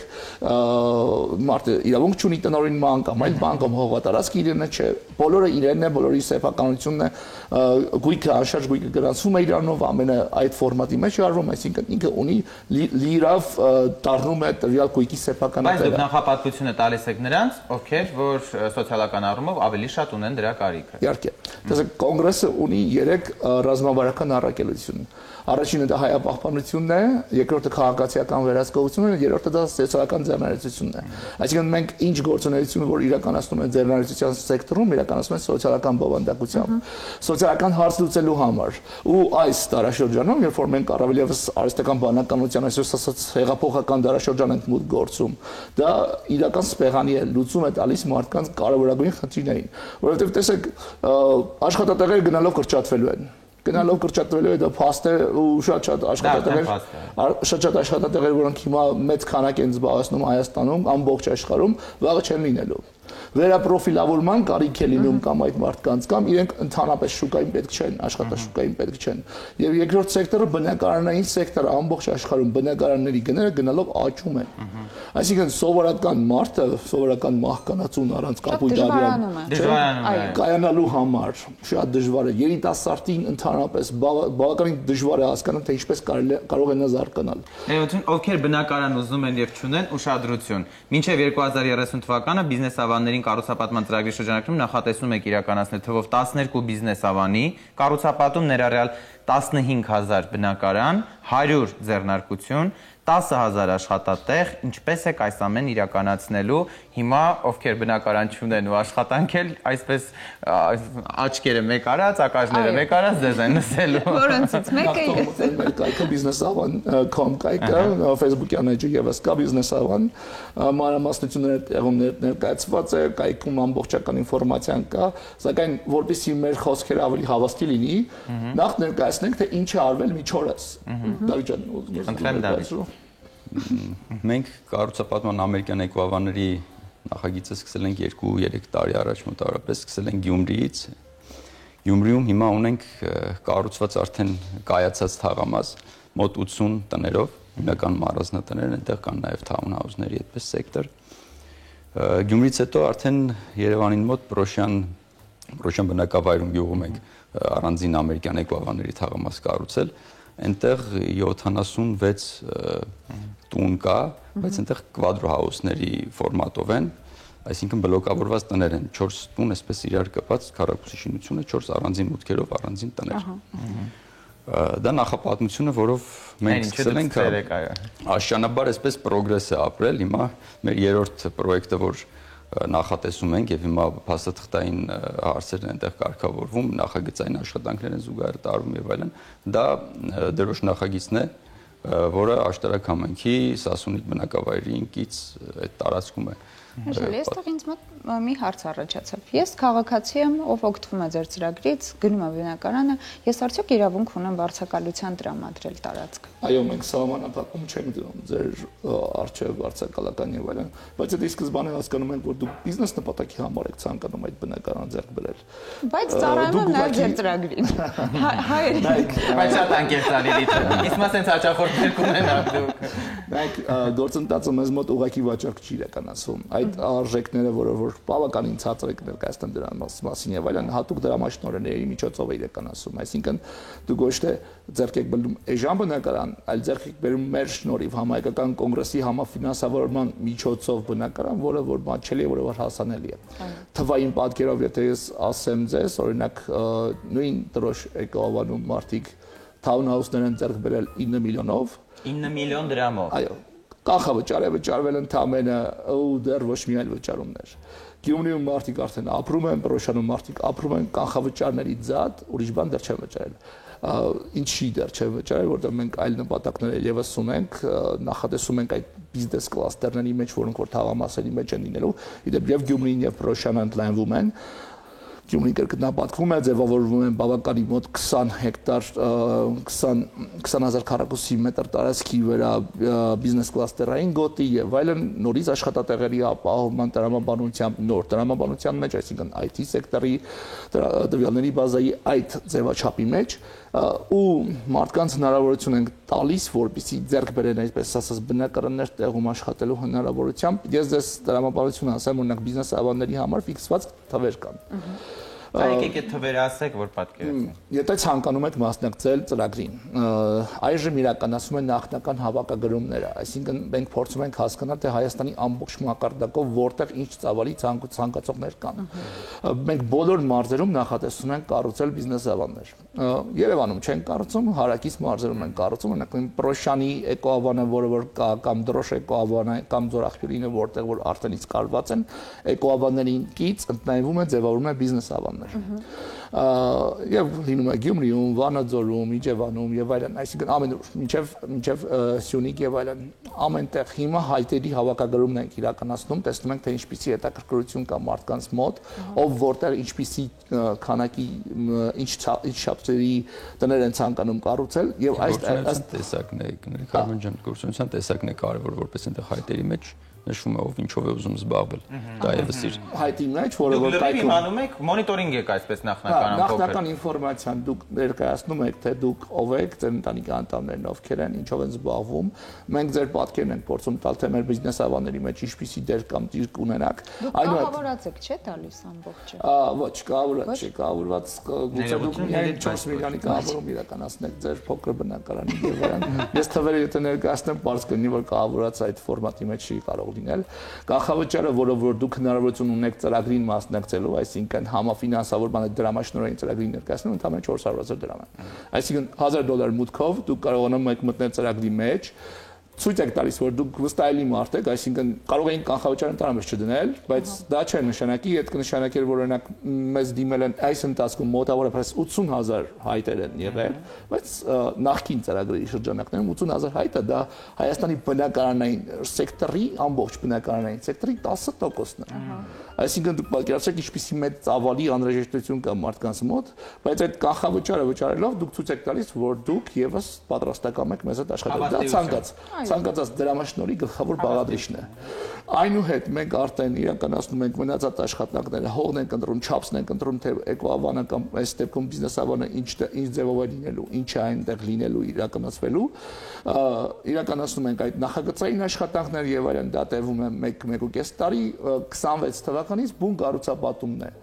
S14: մարդը իրավունք չունի տնօրինման կամ այլ բան կամ հողատարածք իրենը չէ, բոլորը իրենն է, բոլորի սեփականությունն է, գույքը անշարժ գույքը գրանցվում է իրանով, ամենը այդ ֆորմատի մեջ արվում, այսինքն ինքը ունի լիրավ դառնում է տվյալ գույքի սեփականատերը։
S2: Բայց դուք նախապատվությունը տալիս եք նրանց, ովքեր որ սոցիալական առումով ավելի շատ ունեն դրա կարիքը։
S14: Իհարկե։ Տեսեք, կոնգրեսը ունի 3 ռազմավարական առաքելություն։ Առաջինը դա հայապահպանությունն է, երկրորդը քաղաքացիական վերահսկողությունն է, երրորդը դա սոցիալական ձեռնարկությունն է։ Այսինքն մենք ինչ գործունեություն որ իրականացնում ենք ձեռնարկության սեկտորում, իրականացնում ենք սոցիալական բովանդակությամբ, սոցիալական հարց լուծելու համար։ Ու այս դարաշրջանում, երբ որ մենք առավել եւս արհեստական բանականության այսպես ասած հեղափոխական դարաշրջան ենք մուտք գործում, դա իրական սպեղանի է, լուծում է տալիս մարդկանց կարևորագույն խնդիրներին, որովհետեւ տեսեք, աշխատատեղերը գնալով կրճատվելու են։ Գնալով կրճատվելու է դա փաստ է ու շատ աշխատատեղեր, որոնք հիմա մեծ քանակ են զբաղեցնում Հայաստանում, ամբողջ աշխարհում, վաղը չեն լինելու։ Վերապրոֆիլավորման կարիք է լինում կամ այդ մարդկանց կամ իրենք ընդհանրապես շուկային պետք չեն, աշխատաշուկային պետք չեն։ Եվ երկրորդ սեկտորը բնակարանային սեկտորը ամբողջ աշխարհում բնակարանների գները գնալով աճում են։ Այսինքն սովորական մարդը, սովորական մահկանացուն առանց կապույտ արյան կայանալու համար շատ դժվար է։ Երիտասարդին ընդհանրապես բավականին դժվար է հասկանալ, թե ինչպես կարող է նա զարգանալ։
S2: Ովքեր բնակարան ուզում են եւ չունեն, ուշադրություն։ Մինչեւ 2030 թվականը բիզնես ավաններին կառուցապատման ծրագրի շրջանակում նախատեսում եք իրականացնել թվով 12 բիզնես ավանի, կառուցապատում ներառյալ 15000 բնակարան, 100 ձեռնարկություն, 10000 աշխատատեղ, ինչպես եք այս ամեն իրականացնելու, հիմա ովքեր բնակարան չունեն ու աշխատանք էլ այսպես աչքերը մեկ արած, ակաժները մեկ արած ձեզ են լսելու։
S1: Որոնցից մեկը
S14: մեր կայքը businessavan.com կայքը, Facebook-յան էջը եւս կա businessavan, մանրամասնությունները տեղում ներկայացված է, կայքում ամբողջական ինֆորմացիան կա, սակայն որպեսզի մեր խոսքերը ավելի հավաստի լինի, նախ ներկայացնենք թե ինչ է արվել միջորս։
S15: Մենք կառուցապատման ամերիկյան էկոավանների նախագիծը սկսել ենք 2-3 տարի առաջ մոտավորապես, սկսել ենք Գյումրիից։ Գյումրիում հիմա ունենք կառուցված արդեն կայացած թաղամաս մոտ 80 տներով, հիմնական մարզնատներ, այնտեղ կան նաև թաունհաուսների այդպես սեկտոր։ Գյումրիից հետո արդեն Երևանին մոտ Պրոշյան բնակավայրում գյուղում ենք առանձին ամերիկյան էկոավանների թաղամաս կառուցել։ Այնտեղ 76 տուն կա, բայց այնտեղ կվադրոհաուսների ֆորմատով են, այսինքն բլոկավորված տներ են, 4 տուն այսպես իրար կապած, քառակուսի շինությունը 4 առանձին մուտքերով առանձին տներ։ Դա նախապատմությունը, որով մենք սկսել ենք աշճանաբար այսպես պրոգրես է ապրել, հիմա մեր երրորդ պրոյեկտը, որ նախատեսում ենք եւ հիմա փաստաթղթային հարցերն այնտեղ կարգավորվում, նախագծային աշխատանքներ են զուգահեռ տարվում եւ այլն, դա դրոշ նախագիծն է, որը աշտարակ համայնքի Սասունիկ բնակավայրի ինքից այդ տարածքում է։
S1: Այստեղ ինձ մոտ մի հարց առաջացավ։ Ես քաղաքացի եմ, ով օգտվում է ձեր ծրագրից, գնում է բնակարանը, ես արդյոք իրավունք ունեմ վարձակալության տրամադրել տարածքը։
S14: Այո, մենք սահմանափակում չենք դնում ձեր արժեվ վարձակալական եւ այլն, բայց դա սկզբանե հասկանում ենք, որ դուք բիզնես նպատակի համար եք ցանկանում այդ բնակարանը ձեռք բերել։
S1: Բայց ծառայում եմ նաեւ ձեր ծրագրին։
S2: Բայց շատ անկեղծ ալիլիթ։ Իսկ մաս այնց հաճախորդներ կունենաք դուք։
S14: Մենք գործընթացը մեզ մոտ ուղղակի վաճառք չի իրականացվում։ Այդ արժեքները, որ բավականին ցածր եք ներկայացնում դրան մասին եւ այլն, հատուկ դրամաշնորհների միջոցով է իրականացում, այսինքն դուք ոչ թե ձեռք եք բերում էժան բնակարան, այլ ձեռք եք բերում մեր շնորհիվ համայնքական կոնգրեսի համաֆինանսավորման միջոցով բնակարան, որը որ մատչելի է, որը որ հասանելի է։ Թվային պատկերով եթե ես ասեմ ձեզ, օրինակ նույն դրոշ էկոավանում մարդիկ թաունհաուսներ են ձեռք բերել 9 միլիոնով
S2: 9 միլիոն դրամով։
S14: Այո, կանխավճար է վճարվել ընդամենը ու դեռ ոչ մի այլ վճարումներ։ Գյումրիում մարդիկ արդեն ապրում են, Պրոշյանում մարդիկ ապրում են կանխավճարների ձատ, ուրիշ բան դեռ չեն վճարել։ Ինչի դեռ չեն վճարել, որտեղ մենք այլ նպատակներ ևս ունենք, նախատեսում ենք այդ բիզնես կլաստերների մեջ, որոնք որ թաղամասերի մեջ են լինելու, իդեպ եւ Գյումրին եւ Պրոշյանը ընդլայնվում են։ Գյումրի կրկնապատկվում է, ձևավորվում են բավականին մոտ 20 հեկտար 20,000 քառակուսի մետր տարածքի վրա բիզնես կլաստերային գոտի եւ այլն, նորից աշխատատեղերի ապահովման տրամաբանությամբ նոր տրամաբանության մեջ, այսինքն IT սեկտորի տվյալների բազայի այդ ձևաչափի մեջ ու մարդկանց հնարավորություն են տալիս, որպեսզի ձեռք բերեն այսպես ասած բնակարաններ տեղում աշխատելու հնարավորությամբ։ Ես դες տրամաբանություն ասեմ, օրինակ բիզնես ավանդների համար ֆիքսված թվեր կան։
S2: Եկեք այդ թվերը ասեք, որ պատկերացնենք։
S14: Եթե ցանկանում եք մասնակցել ծրագրին, այժմ իրականացում են նախնական հավաքագրումները, այսինքն մենք փորձում ենք հասկանալ, թե Հայաստանի ամբողջ մակարդակով որտեղ ինչ ծավալի ցանկացողներ կան։ Մենք բոլոր մարզերում նախատեսում ենք կառուցել բիզնես ավաններ։ Երևանում չեն կառուցում, հարակից մարզերում են կառուցում, օրինակ Պրոշյանի էկոավանը, որը որ կա, կամ Դրոշ էկոավանը, կամ Ձորախյուրինը, որտեղ որ արդեն իսկ կառված են, էկոավաններին կից ընդնայվում է, ձևավորվում է բիզնես ավաններ։ Եվ լինում է Գյումրիում, Վանաձորում, Իջևանում եւ այլն, այսինքն ամենուր, մինչեւ Սյունիք եւ այլն, ամենտեղ հիմա հայտերի հավաքագրումն ենք իրականացնում, տեսնում ենք թե ինչպիսի հետաքրքրություն կա մարդկանց մոտ, ով որտեղ ինչպիսի քանակի ինչ չափսերի տներ են ցանկանում կառուցել եւ այս
S15: տեսակն է, Կարմեն ջան, գործունեության տեսակն է կարևոր, որպես այնտեղ հայտերի մեջ նշվում է ով ինչով է ուզում զբաղվել։ Դա եւս իր
S14: հայտի մեջ, որը որ
S2: կայքում անում եք, մոնիտորինգ եք այսպես
S14: նախնական ինֆորմացիան դուք ներկայացնում եք, թե դուք ով եք, ձեր ընտանիքի անդամներն ովքեր են, ինչով են զբաղվում։ Մենք ձեր պատկերն ենք փորձում տալ, թե մեր բիզնես ավանների մեջ ինչպիսի դեր կամ դիրք ունենաք։
S1: Կահավորած եք, չէ՞ տալիս ամբողջը։
S14: Ոչ, կահավորած չի, կահավորված գուցե դուք միայն 4 միլիոնի կահավորում իրականացնեք ձեր փոքր բնակարանի եւ այլն։ Ես թվերը եթե ներկայացնեմ, բարձ կլինի, որ կահավորած այդ ֆորմատի մեջ չի կարող լինել։ Կանխավճարը, որով որ դուք հնարավորություն ունեք ծրագրին մասնակցելու, այսինքն համաֆինանսավորման դրամաշնորհային ծրագրին ներկայացնելու, ընդհանրապես 400,000 դրամ է։ Այսինքն $1,000 մուտքով դուք կարողանում եք մտնել ծրագրի մեջ, ցույց եք տալիս, որ դուք վստահելի մարդ եք, այսինքն կարող են կանխավճար ընդհանրապես չդնել, բայց դա չէ նշանակի, այդ կնշանակեր, որ օրինակ մեզ դիմել են այս ընթացքում մոտավորապես 80,000 հայտեր են եղել, բայց նախկին ծրագրերի շրջանակներում 80,000 հայտը դա Հայաստանի բնակարանային սեկտորի, ամբողջ բնակարանային սեկտորի 10%-ն է։ Այսինքն դուք պատկերացրեք ինչպիսի մեծ ծավալի անհրաժեշտություն կա մարդկանց մոտ, բայց այդ կանխավճարը վճարելով դուք ցույց եք տալիս, որ դուք եւս պատրաստական եք մեզ հետ աշխատել։ Դա ցանկացած դրամաշնորհի գլխավոր բաղադրիչն է։ Այնուհետ մենք արդեն իրականացնում ենք մնացած աշխատանքները, հողն ենք ընտրում, չափսն ենք ընտրում, թե էկոավանը կամ այս դեպքում բիզնես ավանը ինչ ձևով է լինելու, ինչ է այնտեղ լինելու, իրականացվելու, իրականացնում ենք այդ նախագծային աշխատանքները եւ այլն, դա տևում է 1.5 տարի, 26 թվականից բուն կառուցապատումն է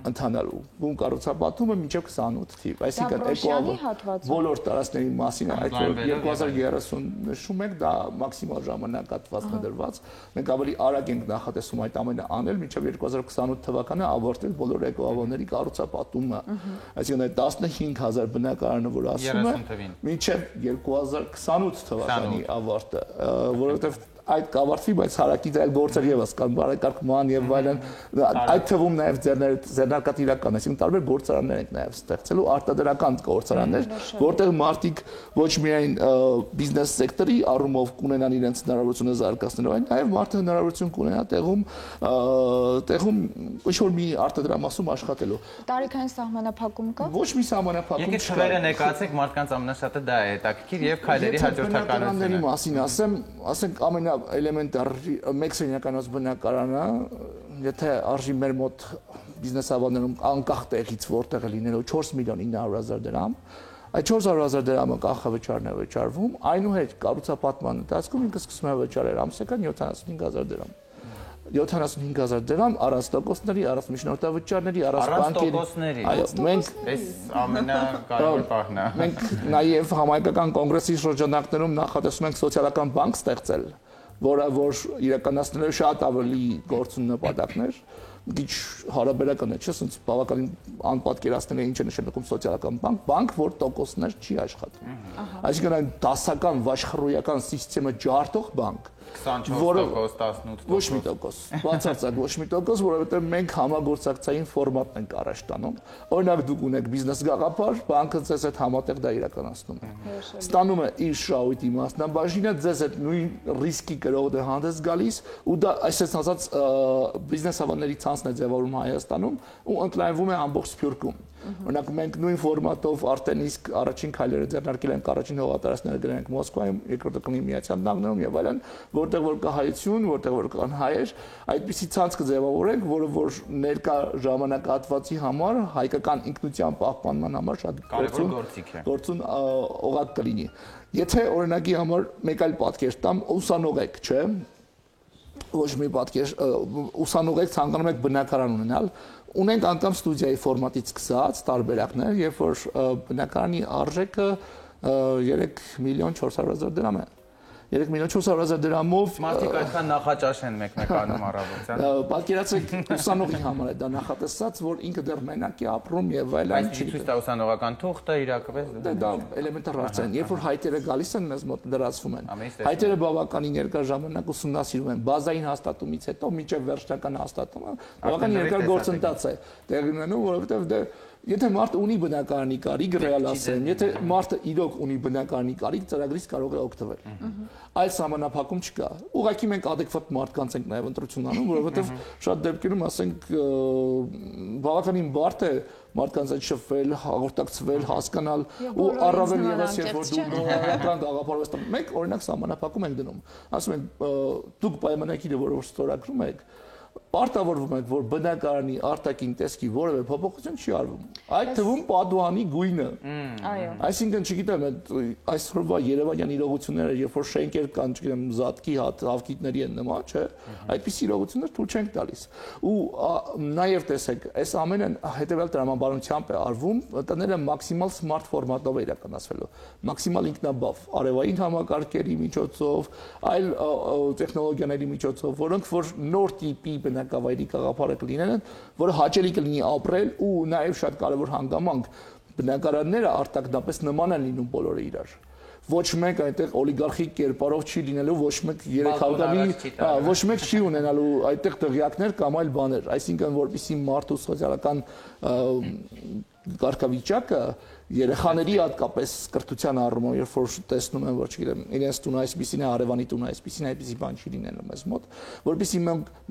S14: ընդհանալու։ Բուն կառուցապատումը մինչև 28 թիվ, այսինքն էկոավան բոլոր տարածքների մասին այդ 2030 նշում ենք, դա մաքսիմալ ժամանակատվածն է դրված։ Մենք ավելի արագ ենք նախատեսում այդ ամենը անել, մինչև 2028 թվականը ավարտել բոլոր էկոավանների կառուցապատումը։ Այսինքն այդ 15,000 բնակարանը, որ ասում է, մինչև 2028 թվականի ավարտը, որովհետև այդ կավարտվի, բայց հարակից այլ գործեր եւս կան, բարեկարգման եւ այլն, այդ թվում նաեւ ձեռնարկատիրական, այսինքն տարբեր գործարաններ ենք նաեւ ստեղծելու, արտադրական գործարաններ, որտեղ մարդիկ ոչ միայն բիզնես սեկտորի առումով կունենան իրենց հնարավորությունը զարգացնելու, այլ նաեւ մարդը հնարավորություն կունենա տեղում ինչ-որ մի արտադրամասում աշխատելու։
S1: Տարիքային սահմանափակում կա։
S14: Ոչ մի սահմանափակում չկա։
S2: Եկեք թվերը ներկայացեք, մարդկանց ամենաշատը դա է հետաքրքիր եւ քայլերի հաջորդականությունը։
S14: Մասին ասենք էլեմենտար մեկ սենյականոց բնակարանը, եթե արժի մեր մոտ բիզնես ավաններում անկախ տեղից որտեղ է լինելու 4,900,000 դրամ, այդ 400,000 դրամը կանխավճարն է վճարվում, այնուհետ կառուցապատման ընթացքում ինքը սկսում է վճարել ամսական 75,000 դրամ։ 75,000 դրամ առանց տոկոսների, առանց միջնորդավճարների, առանց բանկերի։ Այո, մենք
S2: այս ամենակարևոր պահն է։
S14: Մենք նաև համայնքական կոնգրեսի շրջանակներում նախատեսում ենք սոցիալական բանկ ստեղծել, որը որ իրականացնելու շատ ավելի գործուն նպատակներ, քիչ հարաբերական է, չէ՞, ասենց բավականին անպատկերացնել է ինչ է նշանակում սոցիալական բանկ, որ տոկոսներ չի աշխատում։ Այսինքն այն դասական վաշխառոյական համակարգը ջարդող բանկ,
S2: 24%, 18%։
S14: Ոչ մի տոկոս, բացարձակ ոչ մի տոկոս, որովհետև մենք համագործակցային ֆորմատն ենք առաջ տանում։ Օրինակ դուք ունեք բիզնես գաղափար, բանկը ձեզ հետ համատեղ դա իրականացնում է։ Ստանում է իր շահույթի մասնաբաժինը, ձեզ հետ նույն ռիսկի կրողը հանդես գալիս, ու դա այսպես ասած բիզնես հավանների ցանցն է ձևավորում Հայաստանում ու ընդլայնվում է ամբողջ Սփյուռքում։ Օրինակ մենք նույն ֆորմատով արդեն իսկ առաջին քայլերը ձեռնարկել ենք, առաջին հողատարածքները գնել ենք Մոսկվայում, երկրորդը կլինի Միացյալ Նահանգներում եւ այլն, որտեղ որ կա հայություն, որտեղ որ կան հայեր, այդպիսի ցանց կձևավորենք, որը որ ներկա ժամանակահատվածի համար հայկական ինքնության պահպանման համար շատ գործուն օղակ կլինի։ Եթե օրինակի համար մեկ այլ պատկեր տամ, ուսանող եք, չէ՞, ոչ մի պատկեր, ուսանող եք, ցանկանում եք բնակարան ունենալ, ունենք անգամ ստուդիայի ֆորմատից սկսած տարբերակներ, երբ որ բնակարանի արժեքը 3.400.000 դրամ է։ 3.400.000 դրամով
S2: մարդիկ այդքան նախաճաշ են մեկ-մեկանում առավոտյան։
S14: Պատկերացրեք ուսանողի համար է դա նախատեսած, որ ինքը դեռ մենակ է ապրում եւ այլն։
S2: Այս ցույց տա ուսանողական թուղթը իրակվեց։
S14: Դա էլեմենտար հարց է։ Երբ որ հայտերը գալիս են մեզ մոտ լրացվում են։ Հայտերը բավականին երկար ժամանակ ուսումնասիրում են։ Բազային հաստատումից հետո մինչև վերջնական հաստատումը բավականին երկար գործընթաց է տեղի ունենում, որովհետեւ եթե մարդը ունի բնակարանի կարիք, ռեալ ասեմ, եթե մարդը իրոք ունի բնակարանի կարիք, ծրագրից կարող է օգտվել։ Այլ սահմանափակում չկա։ Ուղղակի մենք adekvat մարդկանց ենք նաև ընտրություն անում, որովհետև շատ դեպքերում, ասենք, բավականին բարդ է մարդկանց հետ շփվել, հաղորդակցվել, հասկանալ ու առավել ևս երբ որ դու նորական գաղափարով ես, մենք օրինակ սահմանափակում ենք դնում։ Ասում ենք, դուք պայմանագիրը որը ստորագրում եք, պարտավորվում եք, որ բնակարանի արտաքին տեսքի որևէ փոփոխություն չի արվում։ Այդ թվում պատուհանի գույնը։ Այսինքն, չգիտեմ, այսօրվա Երևանյան իրողությունները, երբ որ շենքեր կան, չգիտեմ, զատկի հավքիթների են նման, չէ՞, այդպիսի իրողություններ թույլ չենք տալիս։ Ու նաև տեսեք, այս ամենը հետևյալ տրամաբանությամբ է արվում, տները մաքսիմալ սմարթ ֆորմատով է իրականացվելու, մաքսիմալ ինքնաբավ, արևային համակարգերի միջոցով, այլ տեխնոլոգիաների միջոցով, որոնք որ նոր տիպի բնակավայրի գաղափարը կլինեն, որը հաճելի կլինի ապրել ու նաև շատ կարևոր հանգամանք բնակարանները արտակնապես նման են լինում բոլորը իրար։ Ոչ մեկ այնտեղ օլիգարխիկ կերպարով չի լինելու, ոչ մեկ 300-ի, ոչ մեկ չի ունենալու այդտեղ դղյակներ կամ այլ բաներ, այսինքն որպեսզի մարդու սոցիալական կարգավիճակը երեխաների հատկապես կրթության առումով, երբ որ տեսնում են, որ չգիտեմ, իրենց տունը այսպեսին է, հարևանի տունը այսպեսին է, այդպեսի բան չի լինելու մեզ մոտ, որպեսզի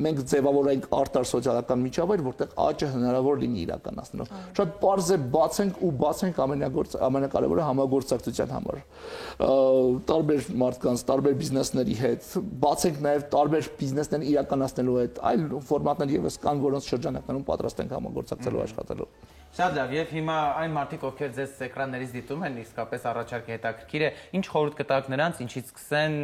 S14: մենք ձևավորենք արտար սոցիալական միջավայր, որտեղ աճը հնարավոր լինի իրականացնելու։ Շատ պարզ է բացենք ու բացենք ամենակարևորը համագործակցության համար։ Տարբեր մարդկանց, տարբեր բիզնեսների հետ, բացենք նաև տարբեր բիզնեսներ իրականացնելու հետ, այլ ֆորմատներ եւս կան, որոնց շրջանակներում պատրաստ ենք համագործակցելու աշխատելու։
S2: Շատ լավ, եւ հիմա այն մարդիկ, ովքեր ձեզ էկրաններից դիտում են, իսկապես առաջարկը հետաքրքիր է, ինչ խորհուրդ կտաք նրանց, ինչից սկսեն,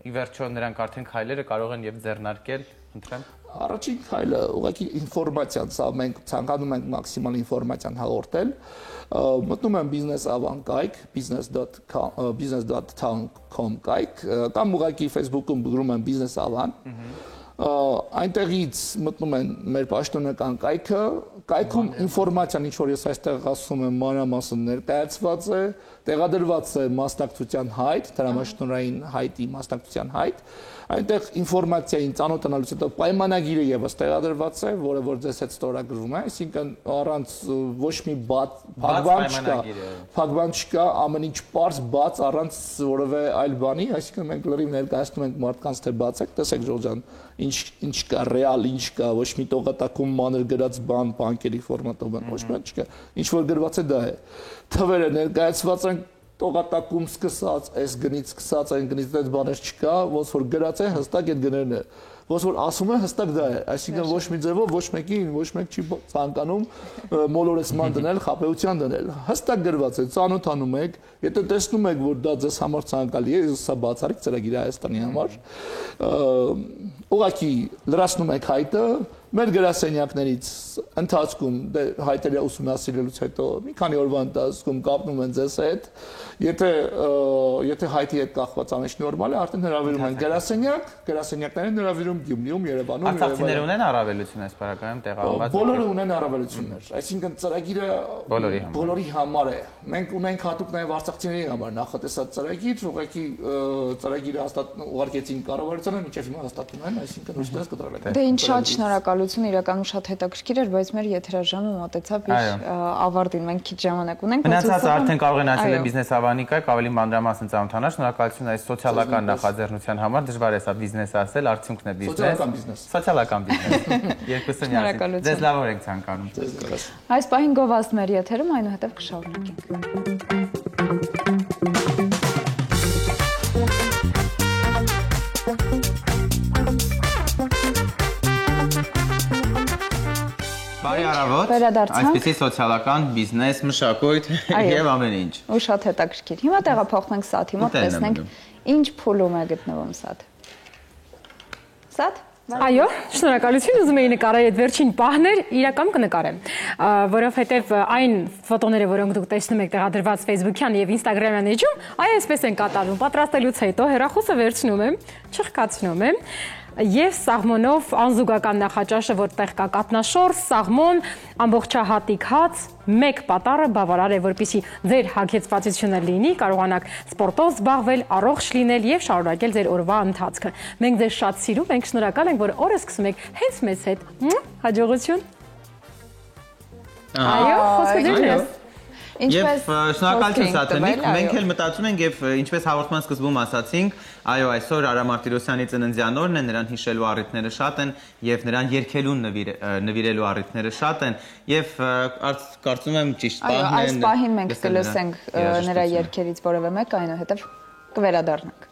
S2: ի վերջո նրանք արդեն քայլերը կարող են եւ ձեռնարկել, ընտրեն։
S14: Առաջին քայլը ուղղակի ինֆորմացիան, սա մենք ցանկանում ենք մաքսիմալ ինֆորմացիան հաղորդել, մտնում են բիզնես ավան կայք, business.town.com կայք, կամ ուղղակի Facebook-ում գրում են բիզնես ավան, այնտեղից մտնում են մեր պաշտոնական կայքը, կայքում ինֆորմացիան, ինչ որ ես այստեղ ասում եմ, մանրամասն ներկայացված է, տեղադրված է մասնակցության հայտ, դրամաշնորհային հայտի մասնակցության հայտ, այնտեղ ինֆորմացիային ծանոթանալուց հետո պայմանագիրը եւս տեղադրված է, որը որ ձեզ հետ ստորագրվում է, այսինքն առանց ոչ մի փակbան չկա, ամեն ինչ պարզ բաց առանց որևէ այլ բանի, այսինքն մենք լրիվ ներկայացնում ենք մարդկանց թե բացեք, տեսեք Ժորժան, ինչ կա ռեալ, ինչ կա, ոչ մի տողատակում մանր գրած բան, բանկերի ֆորմատով բան, ոչ մի չկա, ինչ որ գրված է դա է։ Թվերը ներկայացված են տողատակում սկսած, այս գնից սկսած, այն գնից այդ բաներ չկա, ոնց որ գրած է հստակ այդ գներն է։ Ոնց որ ասում է հստակ դա է, այսինքն ոչ մի ձևով ոչ մեկին ոչ մեկ չի ցանկանում մոլորեսման դնել, խաբեության դնել։ Հստակ գրված է, ծանոթանում եք, եթե տեսնում եք, որ դա ձեզ համար ցանկալի է, սա բացառիկ ծրագիր է Հայաստանի համար, ուղղակի լրացնում եք հայտը, մեր գրասենյակներից ընթացքում հայտերը ուսումնասիրելուց հետո մի քանի օրվա ընթացքում կապնում են ձեզ հետ, եթե հայտի հետ կախված ամեն ինչ նորմալ է, արդեն հրավիրում են գրասենյակ, գրասենյակներին հրավիրում Գյումրիում, Երևանում,
S2: Արցախցիները ունեն առավելություն այս պարագայում տեղավորված։
S14: Բոլորը ունեն առավելություններ, այսինքն ծրագիրը բոլորի համար է։ Մենք ունենք հատուկ նաև արցախցիների համար նախատեսած ծրագիր, ուղղակի ծրագիրը ուղարկեցին կառավարությանը, մինչև հիմա հաստատում են, այսինքն ուստես կտրել են։
S1: Դե ինչ շատ շնորհակալություն, իրականում շատ հետաքրքիր էր, բայց մեր եթերաժամը մոտեցավ իր ավարտին, մենք քիչ ժամանակ ունենք։
S2: Մնացածը արդեն կարող են ասել բիզնես ավանիկայք, ավելի մանրամասն ծանոթանալ, շնորհակալություն այս սոցիալական նախաձեռնության համար, դժվար է սա բիզնես ասել, արդյունքն է բիզնես։ Սոցիալական բիզնես։ Երկուսը միասին։ Ձեզ լավ օրենք ցանկանում։
S1: Այս պահին գովազդ մեր եթերում, այնուհետև կշարունակենք։
S2: Բարի առավոտ։ Այսպիսի սոցիալական բիզնես, մշակույթ եւ ամեն ինչ։
S1: Ու շատ հետաքրքիր։ Հիմա տեղափոխվենք Սաթի մոտ, տեսնենք ինչ փուլում է գտնվում Սաթ։ Սաթ։
S3: Այո, շնորհակալություն, ուզում էի նկարել այդ վերջին պահներ, իրական կնկարեմ, որովհետև այն ֆոտոները, որոնք դուք տեսնում եք տեղադրված Facebook-յան եւ Instagram-յան էջում, այսպես են կատարվում։ Պատրաստելուց հետո հեռախոսը վերցնում եմ, չխկացնում եմ եւ սաղմոնով անզուգական նախաճաշը, որտեղ կա կատնաշոր, սաղմոն, ամբողջահատիկ հաց, մեկ պատարը բավարար է, որպեսզի ձեր հագեցվածությունը լինի, կարողանաք սպորտով զբաղվել, առողջ լինել եւ շարունակել ձեր օրվա ընթացքը։ Մենք ձեզ շատ սիրում ենք, շնորհակալ ենք, որ օրը սկսում եք հենց մեզ հետ։ Հաջողություն։ Այո, խոսքը ձերն է։
S2: Եվ շնորհակալություն Սաթենիկ, մենք էլ մտածում ենք եւ ինչպես հաղորդման սկզբում ասացինք, այո, այսօր Արա Մարտիրոսյանի ծննդյան օրն է, նրան հիշելու առիթները շատ են եւ նրան երգելուն նվիրելու առիթները շատ են եւ կարծում եմ ճիշտ բանն է։
S1: Այս պահին մենք կլսենք նրա երգերից որևէ մեկը, այնուհետեւ կվերադառնանք։